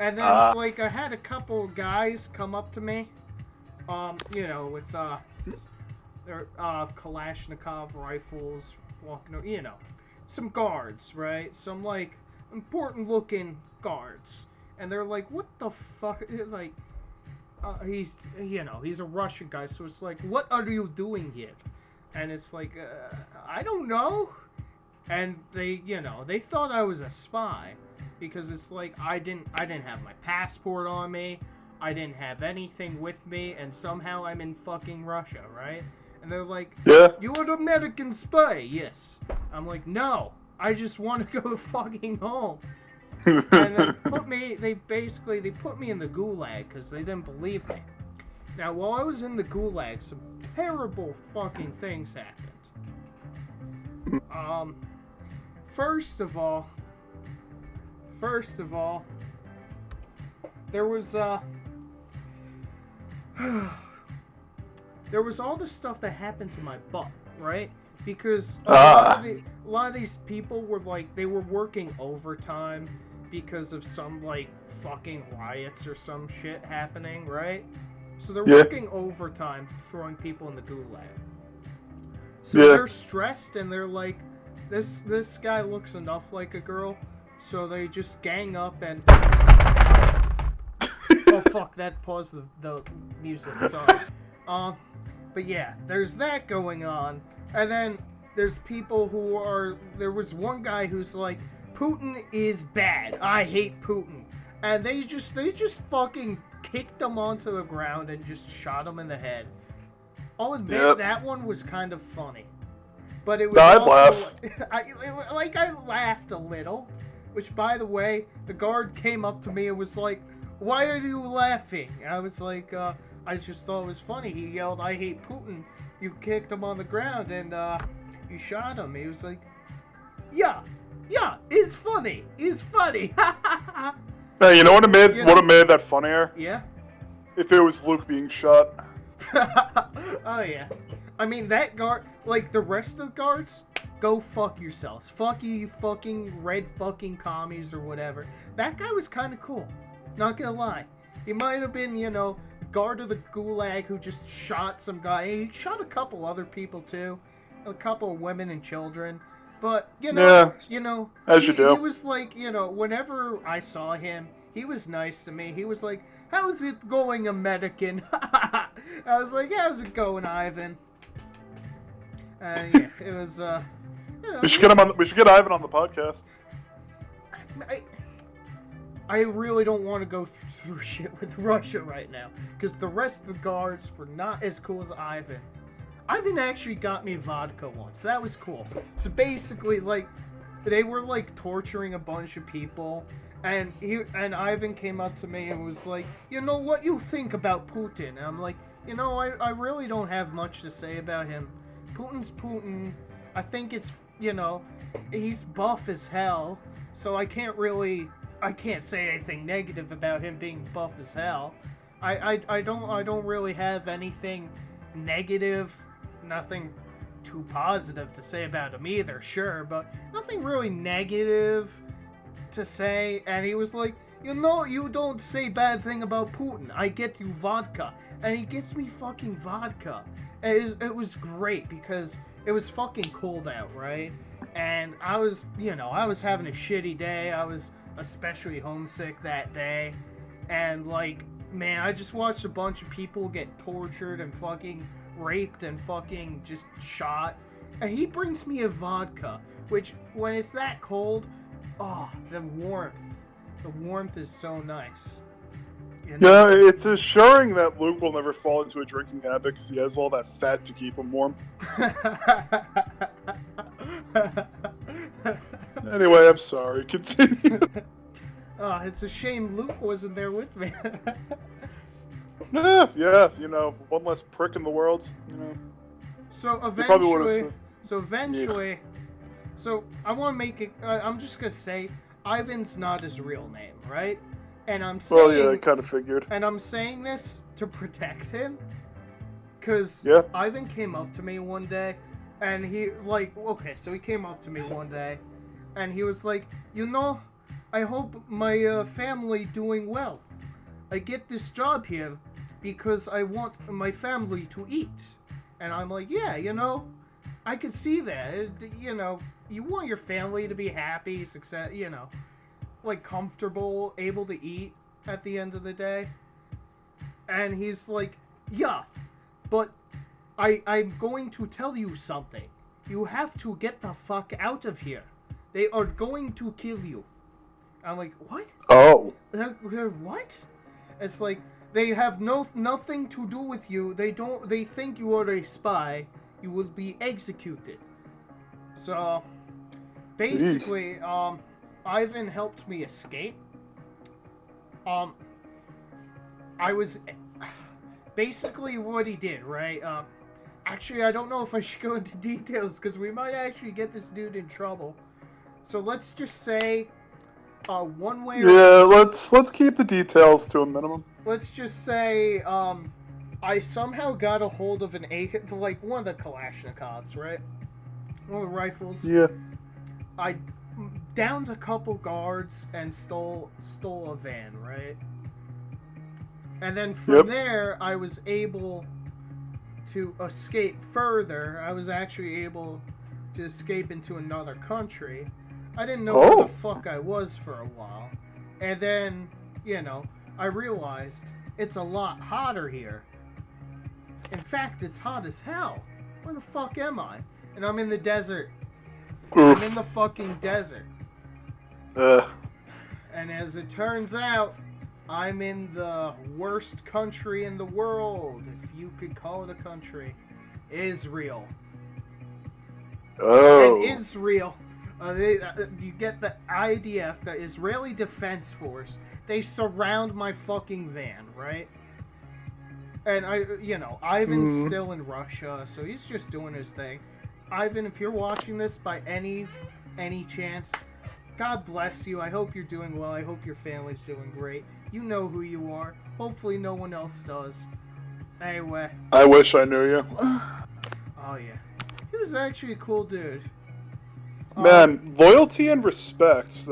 And then, I had a couple guys come up to me, with, their, Kalashnikov rifles, walking, some guards, right? Some, important-looking guards. And they're like, what the fuck? Like, he's a Russian guy, so it's like, what are you doing here? And it's like, I don't know. And they, they thought I was a spy, because it's like, I didn't have my passport on me, I didn't have anything with me, and somehow I'm in fucking Russia, right? And they're like, yeah, you are an American spy, yes. I'm like, no, I just want to go fucking home. And they put me in the gulag because they didn't believe me. Now, while I was in the gulag, some terrible fucking things happened. First of all, there was all the stuff that happened to my butt, right? because a lot of these people were like they were working overtime because of some like fucking riots or some shit happening, right? So they're working overtime, throwing people in the gulag. So they're stressed and they're like, this guy looks enough like a girl, so they just gang up and. Oh fuck! That paused the music. Sorry. But yeah, there's that going on, and then there's people who are. There was one guy who's like, Putin is bad. I hate Putin, and they just fucking kicked him onto the ground and just shot him in the head. I'll admit that one was kind of funny, but it was. I'd laugh. I laughed a little, which by the way, the guard came up to me and was like, "Why are you laughing?" I was like, I just thought it was funny. He yelled, "I hate Putin." You kicked him on the ground and you shot him. He was like, "Yeah, it's funny. It's funny." Hey, you know what made that funnier? Yeah. If it was Luke being shot. Oh yeah. I mean that guard, like the rest of the guards, go fuck yourselves. Fuck you fucking red fucking commies or whatever. That guy was kind of cool. Not gonna lie. He might have been, guard of the gulag who just shot some guy. He shot a couple other people too. A couple of women and children. But, as you do. He was like, whenever I saw him, he was nice to me. He was like, "How's it going, American?" I was like, "How's it going, Ivan?" Yeah, it was, We should get him on. We should get Ivan on the podcast. I really don't want to go through shit with Russia right now, because the rest of the guards were not as cool as Ivan. Ivan actually got me vodka once. That was cool. So basically, like, they were like torturing a bunch of people, and Ivan came up to me and was like, "What you think about Putin?" And I'm like, I really don't have much to say about him. Putin's Putin. I think it's, he's buff as hell, so I can't say anything negative about him being buff as hell. I don't really have anything negative, nothing too positive to say about him either, sure, but nothing really negative to say. And he was like, you don't say bad thing about Putin. I get you vodka. And he gets me fucking vodka. It was great because it was fucking cold out, right? And I was having a shitty day. I was especially homesick that day. And like, man, I just watched a bunch of people get tortured and fucking raped and fucking just shot. And he brings me a vodka, which when it's that cold, the warmth is so nice. Yeah, it's assuring that Luke will never fall into a drinking habit because he has all that fat to keep him warm. Anyway, I'm sorry. Continue. It's a shame Luke wasn't there with me. Yeah, one less prick in the world, So eventually, so I want to make it, I'm just going to say, Ivan's not his real name, right? And I'm saying... Well, yeah, I kind of figured. And I'm saying this to protect him, because Ivan came up to me one day, and he came up to me one day, and he was like, I hope my family doing well. I get this job here because I want my family to eat. And I'm like, yeah, I could see that. You want your family to be happy, success, like comfortable, able to eat at the end of the day. And he's like, yeah, but I'm going to tell you something. You have to get the fuck out of here. They are going to kill you. I'm like, what? Oh. What? It's like, they have nothing to do with you. They think you are a spy. You will be executed. So, basically, Ivan helped me escape. Basically what he did, right? Actually, I don't know if I should go into details because we might actually get this dude in trouble. So let's just say, one way. Yeah, let's keep the details to a minimum. Let's just say, I somehow got a hold of one of the Kalashnikovs, right? One of the rifles. Yeah. I downed a couple guards and stole a van, right? And then from there, I was able to escape further. I was actually able to escape into another country. I didn't know where the fuck I was for a while. And then, I realized it's a lot hotter here. In fact, it's hot as hell. Where the fuck am I? And I'm in the desert. Oof. I'm in the fucking desert. And as it turns out, I'm in the worst country in the world, if you could call it a country. Israel. Oh. And Israel, you get the IDF, the Israeli Defense Force. They surround my fucking van, right? And Ivan's still in Russia, so he's just doing his thing. Ivan, if you're watching this by any chance, God bless you. I hope you're doing well. I hope your family's doing great. You know who you are. Hopefully no one else does. Anyway. I wish I knew you. Oh, yeah. He was actually a cool dude. Man, loyalty and respect.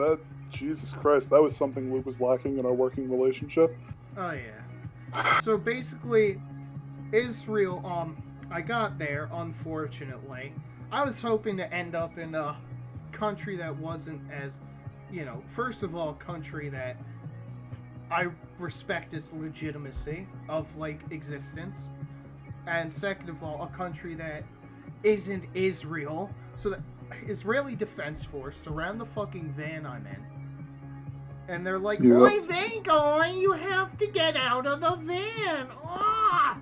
Jesus Christ, that was something Luke was lacking in our working relationship. Oh, yeah. So basically, Israel, I got there, unfortunately. I was hoping to end up in a country that wasn't as, first of all, a country that I respect its legitimacy of, existence. And second of all, a country that isn't Israel. So the Israeli Defense Force surround the fucking van I'm in. And they're like, "Oi, van guy, you have to get out of the van!" Ah!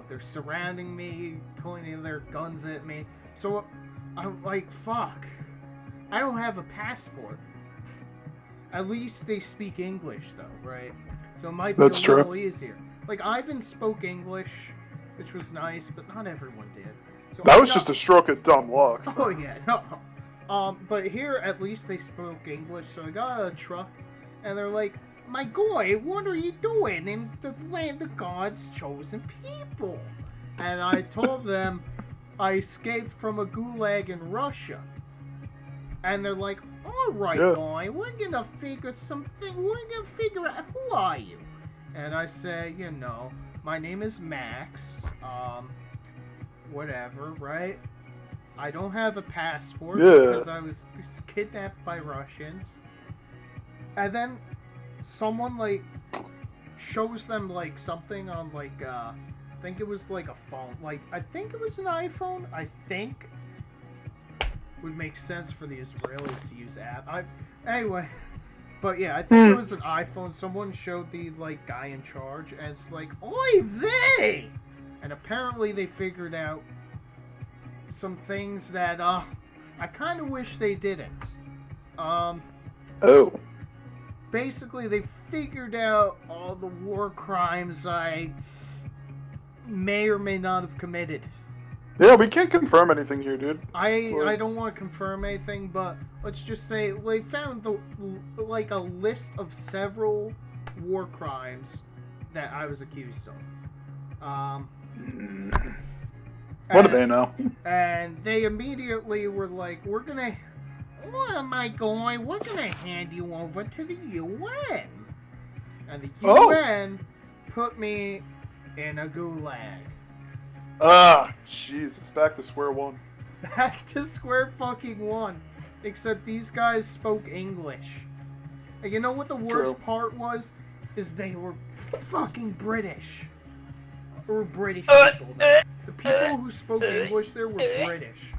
They're surrounding me, pointing their guns at me. So I'm like, fuck. I don't have a passport. At least they speak English, though, right? So it might be a little easier. Ivan spoke English, which was nice, but not everyone did. So that was just a stroke of dumb luck. Oh, yeah, no. But here, at least they spoke English, so I got a truck, and they're like, "My guy, what are you doing in the land of God's chosen people?" And I told them I escaped from a gulag in Russia. And they're like, "All right, guy, we're gonna figure something. We're gonna figure out who are you." And I say, my name is Max. Whatever, right? I don't have a passport because I was kidnapped by Russians. And then someone shows them something on I think it was a phone. I think it was an iPhone. I think would make sense for the Israelis to use app. Anyway, but yeah, I think it was an iPhone. Someone showed the guy in charge, and it's like, "Oy vey!" And apparently they figured out some things that I kind of wish they didn't. Basically, they figured out all the war crimes I may or may not have committed. Yeah, we can't confirm anything here, dude. I don't want to confirm anything, but let's just say they found a list of several war crimes that I was accused of. What do they know? And they immediately were like, "We're gonna, oh my God, we're gonna hand you over to the UN." And the UN put me in a gulag. Jesus, back to square one. Back to square fucking one. Except these guys spoke English. And you know what the worst part was? Is they were fucking British. They were British people. The people who spoke English there were British.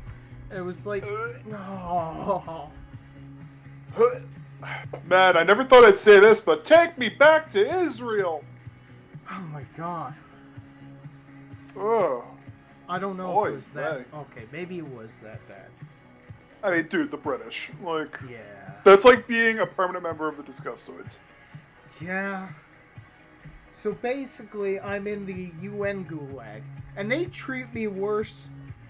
And it was like, oh. Man, I never thought I'd say this, but take me back to Israel. Oh my God. Ugh. I don't know if it was that. Okay, maybe it was that bad. I mean, dude, the British. Yeah. That's like being a permanent member of the Disgustiods. Yeah. So basically, I'm in the UN gulag. And they treat me worse.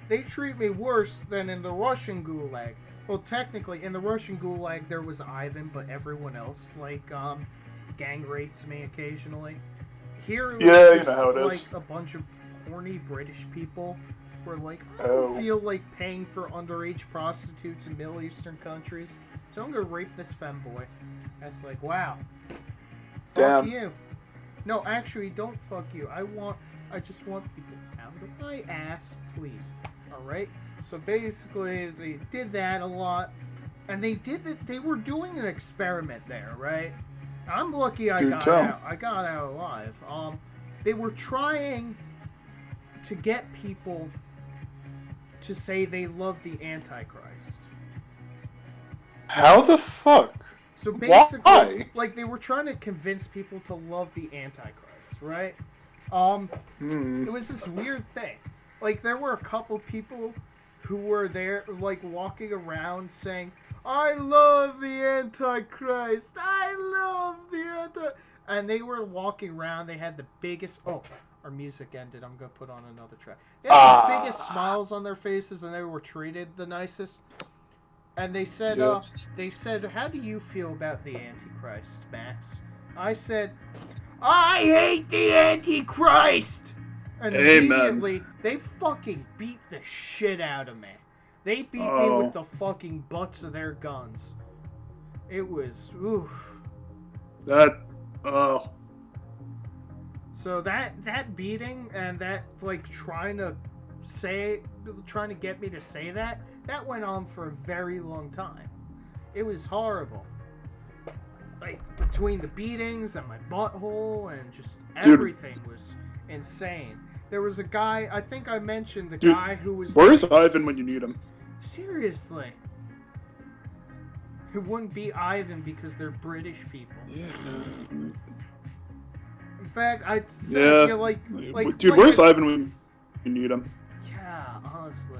They treat me worse than in the Russian gulag. Well, technically, in the Russian gulag, there was Ivan, but everyone else, gang rapes me occasionally. Here, you know how it is. A bunch of horny British people were like, I Oh. don't feel like paying for underage prostitutes in Middle Eastern countries, so I'm gonna rape this femboy. That's like, wow. Damn. Fuck you. No, actually, don't fuck you. I just want people out of my ass, please. Alright? So basically, they did that a lot. And they were doing an experiment there, right? I'm lucky I got out alive. They were trying to get people to say they love the Antichrist. How the fuck? So basically, why? like, they were trying to convince people to love the Antichrist, right? It was this weird thing. Like, there were a couple people who were there, like, walking around saying, I love the Antichrist. I love the Antichrist. And they were walking around. They had the biggest... Oh, our music ended. I'm going to put on another track. They had the biggest smiles on their faces, and they were treated the nicest. And they said, how do you feel about the Antichrist, Max? I said, I hate the Antichrist! And immediately, they fucking beat the shit out of me. They beat me with the fucking butts of their guns. It was, oof. So that beating and that, like, trying to get me to say that went on for a very long time. It was horrible. Like, between the beatings and my butthole and just everything was insane. There was a guy, I think I mentioned the guy who was... Where's Ivan when you need him? Seriously. It wouldn't be Ivan because they're British people. Yeah. In fact, I'd say, like... Dude, where's Ivan when you need him? Yeah, honestly.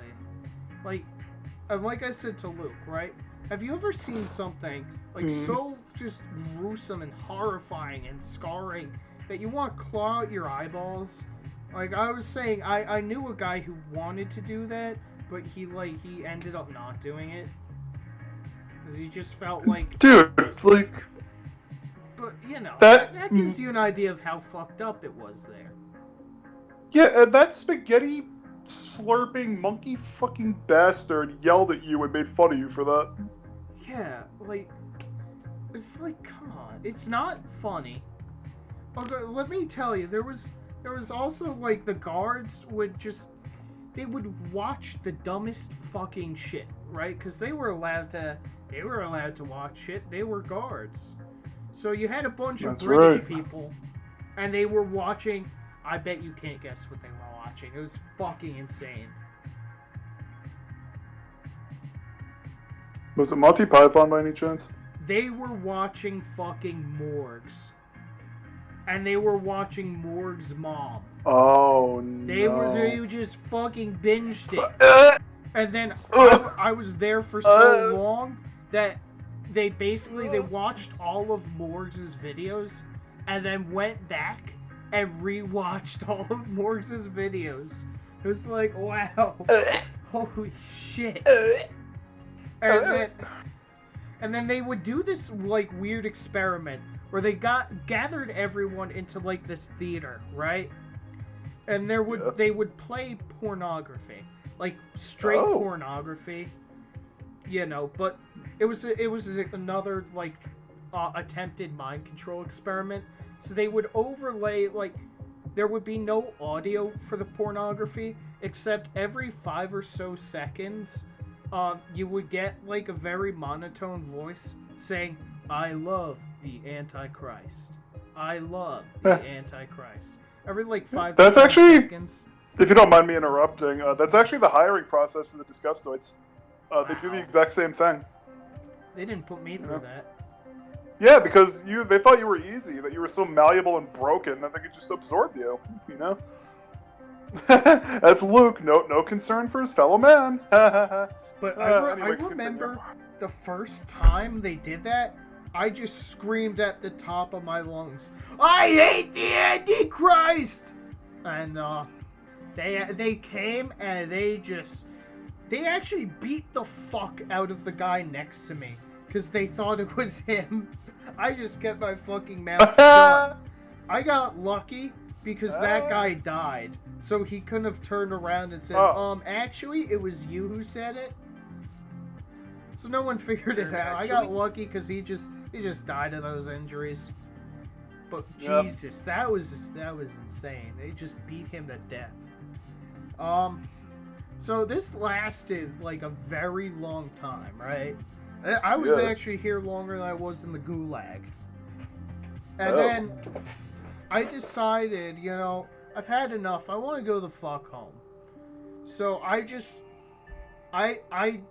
Like I said to Luke, right? Have you ever seen something, like, so just gruesome and horrifying and scarring that you want to claw out your eyeballs? Like, I was saying, I knew a guy who wanted to do that, but he ended up not doing it. Because he just felt like... Dude, like... But, you know, that gives you an idea of how fucked up it was there. Yeah, and that spaghetti slurping monkey fucking bastard yelled at you and made fun of you for that. Yeah, like... It's like, come on. It's not funny. Okay, let me tell you, there was also, like, the guards would just... They would watch the dumbest fucking shit, right? Because they were allowed to watch shit. They were guards. So you had a bunch of British people, and they were watching... I bet you can't guess what they were watching. It was fucking insane. Was it Monty Python by any chance? They were watching fucking Morgs. And they were watching Morg's mom. Oh, no. They just fucking binged it. And then I was there for so long that they watched all of Morgs' videos and then went back and rewatched all of Morgs' videos. It was like, wow. Holy shit. And then they would do this, like, weird experiment where they gathered everyone into, like, this theater, right? And they would play pornography, like straight pornography, you know. But it was another, like, attempted mind control experiment. So they would overlay, like, there would be no audio for the pornography, except every 5 or so seconds, you would get, like, a very monotone voice saying, I love the Antichrist. I love the Antichrist. Every, like, 5 That's actually, seconds. If you don't mind me interrupting, that's actually the hiring process for the Disgustiods. They do the exact same thing. They didn't put me through that. Yeah, because they thought you were easy, that you were so malleable and broken that they could just absorb you, you know? That's Luke, no concern for his fellow man. But I remember the first time they did that, I just screamed at the top of my lungs, I hate the Antichrist! And they came and they actually beat the fuck out of the guy next to me because they thought it was him. I just kept my fucking mouth shut. I got lucky because that guy died. So he couldn't have turned around and said, actually, it was you who said it. So no one figured it out. I got lucky because he just died of those injuries. But Jesus, that was insane. They just beat him to death. So this lasted like a very long time, right? I was actually here longer than I was in the gulag. And then I decided, I've had enough. I want to go the fuck home. So I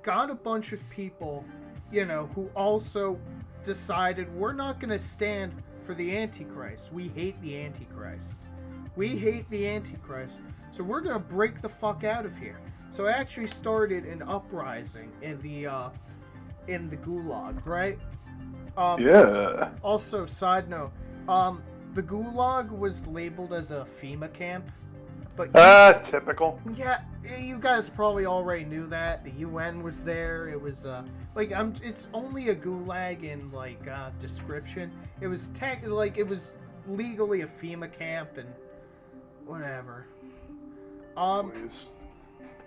got a bunch of people, who also decided we're not going to stand for the Antichrist. We hate the Antichrist. We hate the Antichrist. So we're going to break the fuck out of here. So I actually started an uprising in the gulag, right? Also, side note, the gulag was labeled as a FEMA camp, but typical. Yeah, you guys probably already knew that. The UN was there. It was it's only a gulag in description. It was it was legally a FEMA camp and whatever. Please.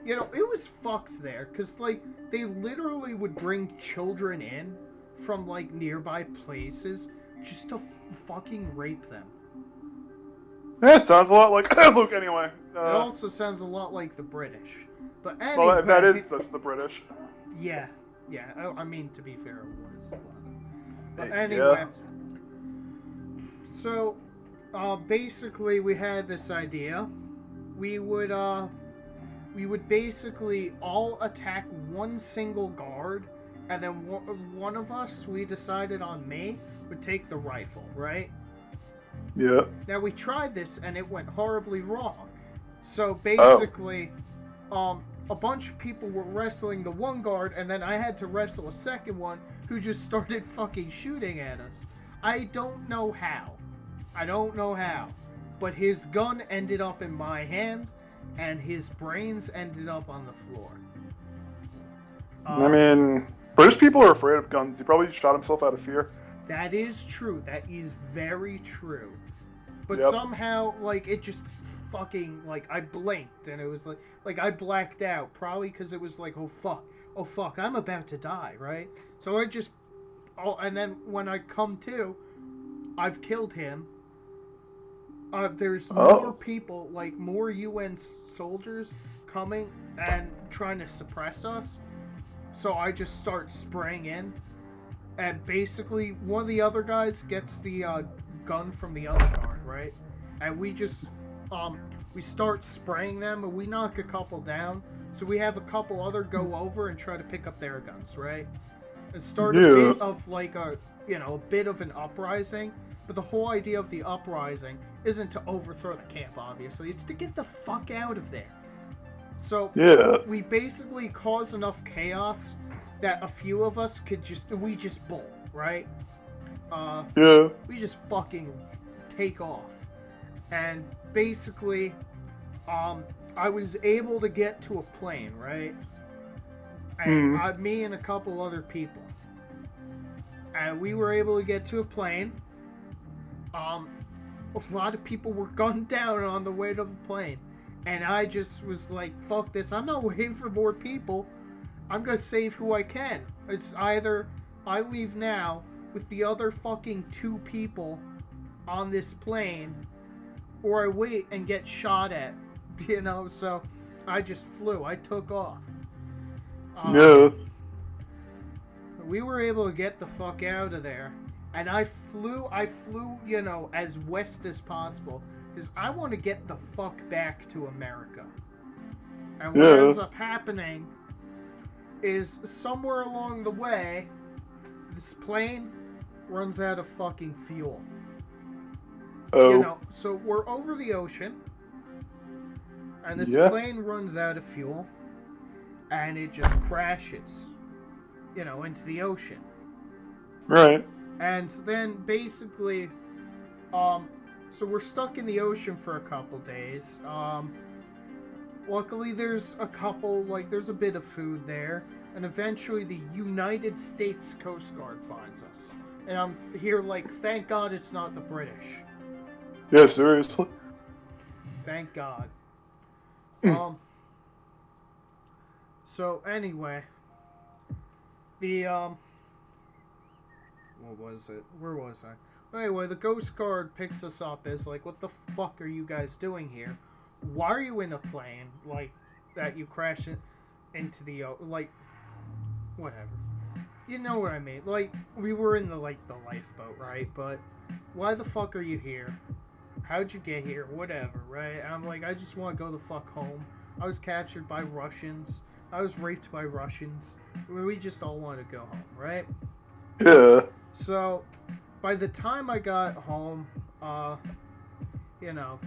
It was fucked there because they literally would bring children in from nearby places just to fucking rape them. Yeah, sounds a lot like Luke. Anyway, it also sounds a lot like the British, but anyway, well, that is just the British. Yeah. I mean, to be fair, it was. But anyway, so basically, we had this idea. We would basically all attack one single guard, and then one of us, we decided on me, would take the rifle, right? Yeah. Now we tried this and it went horribly wrong. So basically, a bunch of people were wrestling the one guard, and then I had to wrestle a second one who just started fucking shooting at us. I don't know how. But his gun ended up in my hand, and his brains ended up on the floor. I mean, British people are afraid of guns. He probably shot himself out of fear. That is true. That is very true. But somehow, it just fucking, I blinked, and it was like I blacked out. Probably because it was oh fuck, I'm about to die, right? So I just, and then when I come to, I've killed him. There's more people, more UN soldiers coming and trying to suppress us. So I just start spraying in. And basically, one of the other guys gets the gun from the other guard, right? And we just, we start spraying them, and we knock a couple down. So we have a couple other go over and try to pick up their guns, right? And start a bit of a bit of an uprising. But the whole idea of the uprising isn't to overthrow the camp, obviously. It's to get the fuck out of there. So we basically cause enough chaos that a few of us we just bolt, right? We just fucking take off. And basically, I was able to get to a plane, right? And me and a couple other people. And we were able to get to a plane. A lot of people were gunned down on the way to the plane. And I just was like, fuck this, I'm not waiting for more people. I'm gonna save who I can. It's either I leave now with the other fucking 2 people on this plane, or I wait and get shot at. So I just flew. I took off. We were able to get the fuck out of there. And I flew, as west as possible. Because I want to get the fuck back to America. And what ends up happening is somewhere along the way, this plane runs out of fucking fuel. So we're over the ocean, and this plane runs out of fuel, and it just crashes, into the ocean. Right. And then basically, so we're stuck in the ocean for a couple days. Luckily, there's there's a bit of food there. And eventually the United States Coast Guard finds us. And I'm here thank God it's not the British. Yeah, seriously. Thank God. Um. So anyway, the what was it? Where was I? Anyway, the ghost guard picks us up as like, what the fuck are you guys doing here? Why are you in a plane like that? You crash it into the like, whatever. You know what I mean? Like, we were in the lifeboat, right? But why the fuck are you here? How'd you get here? Whatever, right? I'm like, I just want to go the fuck home. I was captured by Russians. I was raped by Russians. We just all want to go home, right? Yeah. So, by the time I got home, you know,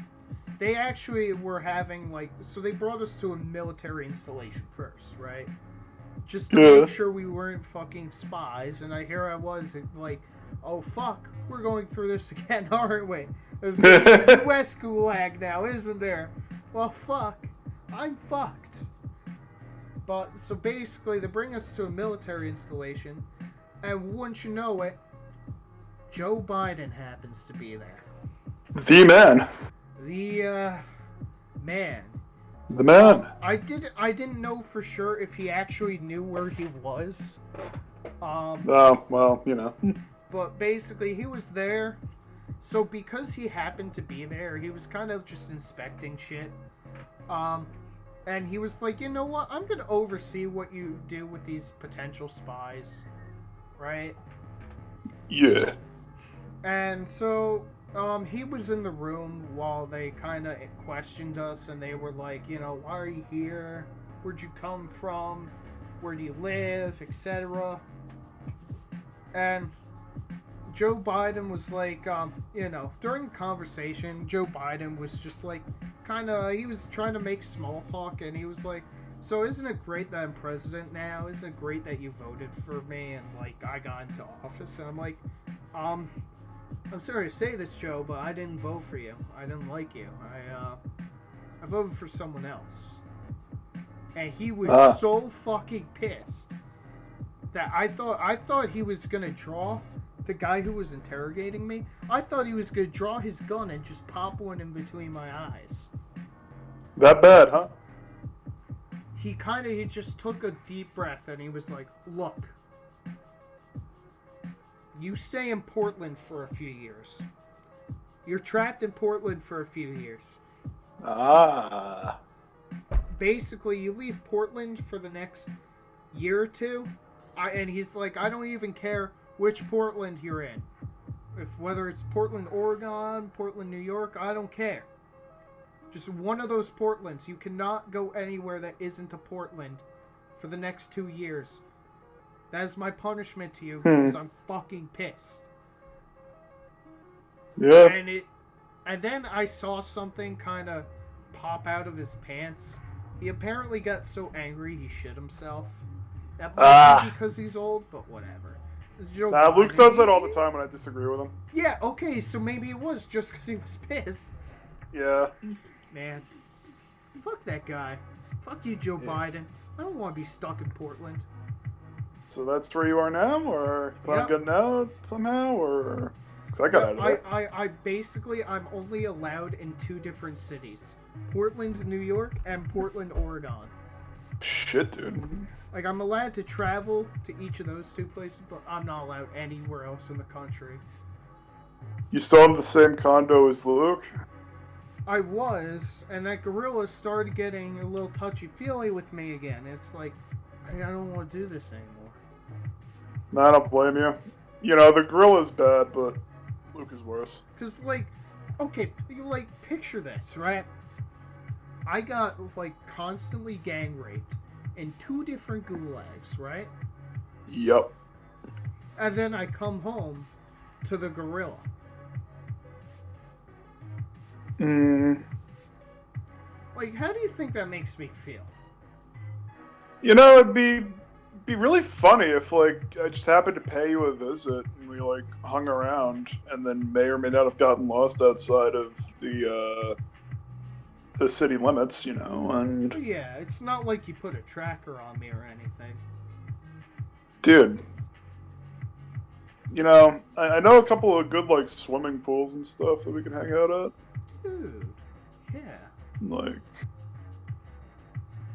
they actually were having so they brought us to a military installation first, right? Just to make sure we weren't fucking spies. And here I was, like, oh fuck, we're going through this again, aren't we? There's a U.S. gulag now, isn't there? Well, fuck, I'm fucked. But so basically, they bring us to a military installation, and wouldn't you know it, Joe Biden happens to be there. The man. The man. The man. I didn't know for sure if he actually knew where he was. Oh, well, you know. But basically, he was there. So because he happened to be there, he was kind of just inspecting shit. And he was like, you know what? I'm gonna oversee what you do with these potential spies, right? Yeah. And so, he was in the room while they kind of questioned us, and they were like, you know, why are you here? Where'd you come from? Where do you live? Etc. And Joe Biden was like, you know, during the conversation, Joe Biden was just like, he was trying to make small talk, and he was like, so isn't it great that I'm president now? Isn't it great that you voted for me and, like, I got into office? And I'm like, I'm sorry to say this, Joe, but I didn't vote for you. I didn't like you. I voted for someone else. And he was so fucking pissed that I thought he was gonna draw the guy who was interrogating me. I thought he was gonna draw his gun and just pop one in between my eyes. That bad, huh? He just took a deep breath and he was like, look, you stay in Portland for a few years. You're trapped in Portland for a few years. Basically, you leave Portland for the next year or two, and he's like, I don't even care which Portland you're in. Whether it's Portland, Oregon, Portland, New York, I don't care. Just one of those Portlands. You cannot go anywhere that isn't a Portland for the next 2 years. That is my punishment to you because I'm fucking pissed. Yeah. And then I saw something kind of pop out of his pants. He apparently got so angry he shit himself. That might be because he's old, but whatever. Luke does that all the time when I disagree with him. Yeah, okay, so maybe it was just because he was pissed. Yeah. Man. Fuck that guy. Fuck you, Joe Biden. I don't want to be stuck in Portland. So that's where you are now, or plan on getting out somehow, or? Because I got out of there. I'm only allowed in 2 different cities. Portland, New York, and Portland, Oregon. Shit, dude. Like, I'm allowed to travel to each of those 2 places, but I'm not allowed anywhere else in the country. You still have the same condo as Luke? I was, and that gorilla started getting a little touchy-feely with me again. It's like, I don't want to do this anymore. No, I don't blame you. You know, the gorilla's bad, but Luke is worse. Because, okay, picture this, right? I got, constantly gang raped in 2 different gulags, right? Yep. And then I come home to the gorilla. How do you think that makes me feel? You know, it'd be really funny if, I just happened to pay you a visit and we, hung around and then may or may not have gotten lost outside of the city limits, you know, and... Yeah, it's not like you put a tracker on me or anything. Dude. You know, I know a couple of good, swimming pools and stuff that we can hang out at. Dude, yeah.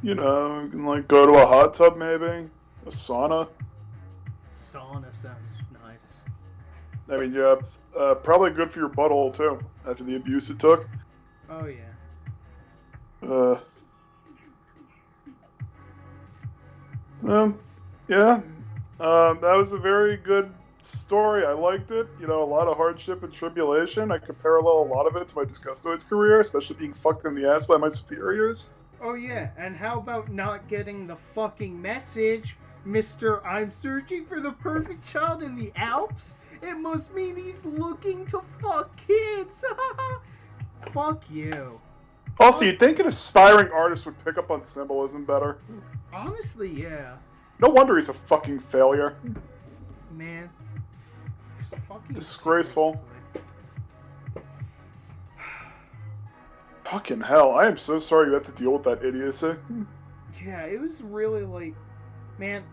You know, you can, like, go to a hot tub, maybe? A sauna? Sauna sounds nice. I mean, yeah, probably good for your butthole, too, after the abuse it took. Oh, yeah. Uh, yeah. That was a very good story. I liked it. You know, a lot of hardship and tribulation. I could parallel a lot of it to my Disgustiods career, especially being fucked in the ass by my superiors. Oh, yeah, and how about not getting the fucking message, Mr. I'm searching for the perfect child in the Alps? It must mean he's looking to fuck kids! Fuck you. Also, you'd think an aspiring artist would pick up on symbolism better. Honestly, yeah. No wonder he's a fucking failure. Man. Fucking Disgraceful. Fucking hell, I am so sorry you have to deal with that idiocy. Yeah, it was really like, man,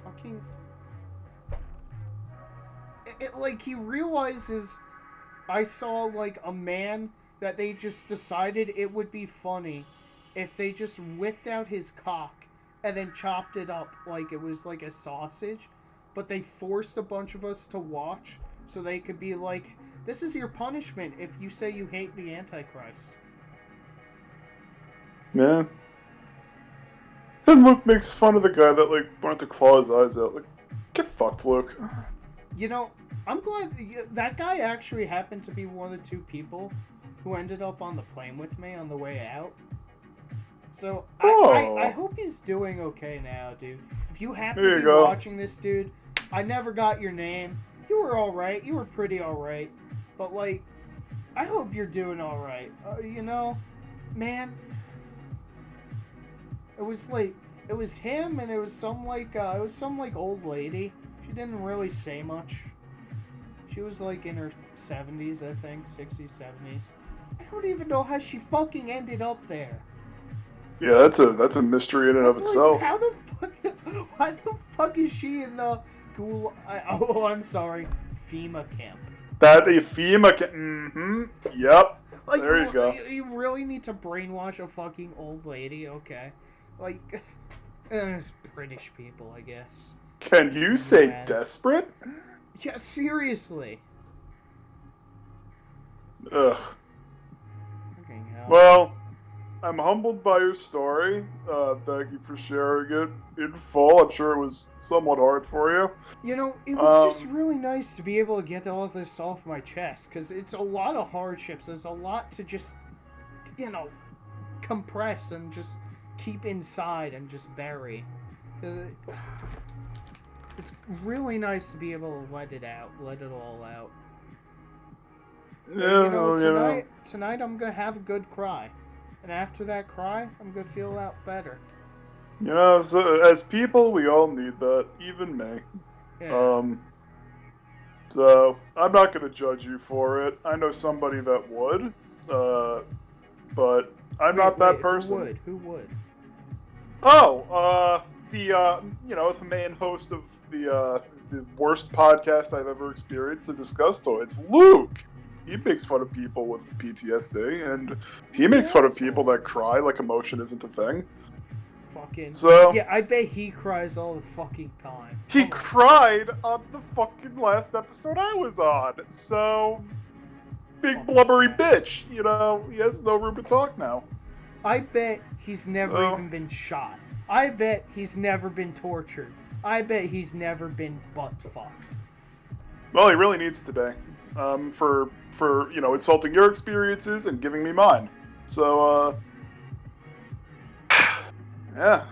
fucking, like he realizes I saw like a man that they just decided it would be funny if they just whipped out his cock and then chopped it up like it was like a sausage, but they forced a bunch of us to watch so they could be like, this is your punishment if you say you hate the Antichrist. Yeah. Then Luke makes fun of the guy that, like, wanted to claw his eyes out. Like, get fucked, Luke. You know, I'm glad that guy actually happened to be one of the two people who ended up on the plane with me on the way out. So I hope he's doing okay now, dude. If you happen to be watching this, dude, I never got your name. You were alright. You were pretty alright. But, like, I hope you're doing alright. You know, man, it was him and it was some old lady. She didn't really say much. She was like in her 70s, I think, 60s, 70s. I don't even know how she fucking ended up there. Yeah, that's a mystery in and of itself. How the fuck? Why the fuck is she in the ghoul? I'm sorry, FEMA camp. That a FEMA camp? Mm-hmm. Yep. Like, there you go. You really need to brainwash a fucking old lady, okay? Like, British people, I guess. Can you say desperate? Yeah, seriously. Ugh. Well, I'm humbled by your story. Thank you for sharing it in full. I'm sure it was somewhat hard for you. You know, it was just really nice to be able to get all this off my chest, because it's a lot of hardships. There's a lot to just, you know, compress and just keep inside and just bury. It's really nice to be able to let it all out. Yeah, tonight I'm gonna have a good cry, and after that cry, I'm gonna feel a lot better. You know, so as people, we all need that, even me. Yeah. So I'm not gonna judge you for it. I know somebody that would, but I'm not that person. Who would? Oh, the main host of the worst podcast I've ever experienced, the Disgustiods, Luke. He makes fun of people with PTSD, and he makes fun of people that cry like emotion isn't a thing. Fucking. So, yeah, I bet he cries all the fucking time. He cried on the fucking last episode I was on. So, big blubbery bitch. You know, he has no room to talk now. I bet he's never even been shot. I bet he's never been tortured. I bet he's never been butt fucked. Well, he really needs to be. For insulting your experiences and giving me mine. So, yeah,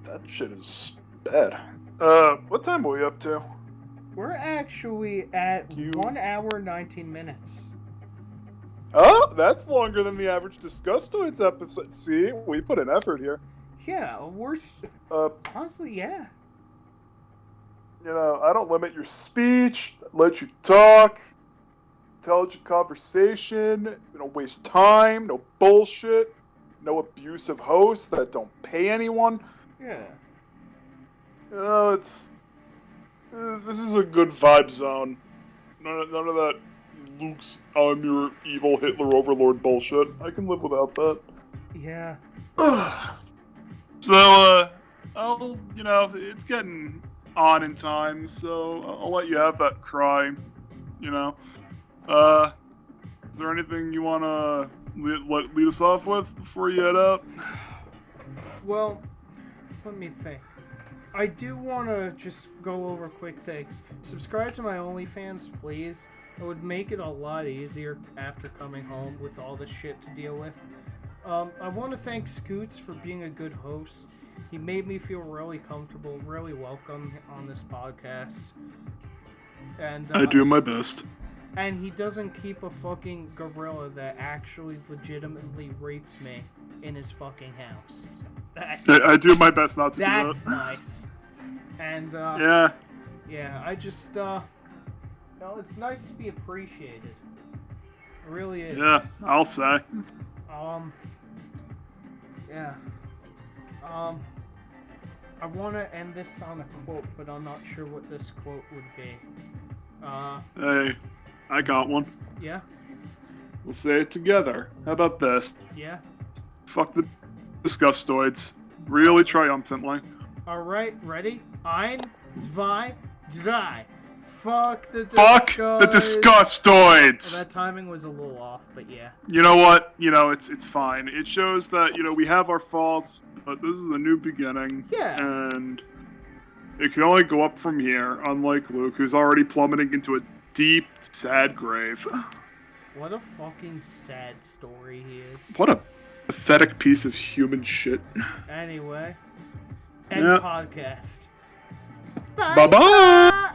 that shit is bad. What time are we up to? We're actually at 1 hour 19 minutes. Oh, that's longer than the average Disgustiods episode. See, we put an effort here. Yeah, we're honestly, yeah. You know, I don't limit your speech, let you talk. Intelligent conversation, you don't waste time, no bullshit, no abusive hosts that don't pay anyone. Yeah. You know, this is a good vibe zone. None of that Luke's, I'm your evil Hitler overlord bullshit. I can live without that. Yeah. So, it's getting on in time, so I'll let you have that cry, you know. Is there anything you want to lead us off with before you head out? Well, let me think. I do want to just go over quick things. Subscribe to my OnlyFans, please. It would make it a lot easier after coming home with all this shit to deal with. I want to thank Scoots for being a good host. He made me feel really comfortable, really welcome on this podcast. And I do my best. And he doesn't keep a fucking gorilla that actually legitimately raped me in his fucking house. So I do my best not to do that. That's nice. And, yeah. Yeah, I just, it's nice to be appreciated. It really is. Yeah, I'll say. Yeah. I want to end this on a quote, but I'm not sure what this quote would be. Hey, I got one. Yeah? We'll say it together. How about this? Yeah? Fuck the Disgustiods. Really triumphantly. Alright, ready? 1, 2, 3. Fuck the Disgustoids! Well, that timing was a little off, but yeah. You know what? It's fine. It shows that, we have our faults, but this is a new beginning. Yeah. And it can only go up from here, unlike Luke, who's already plummeting into a deep, sad grave. What a fucking sad story he is. What a pathetic piece of human shit. Anyway. End podcast. Bye-bye!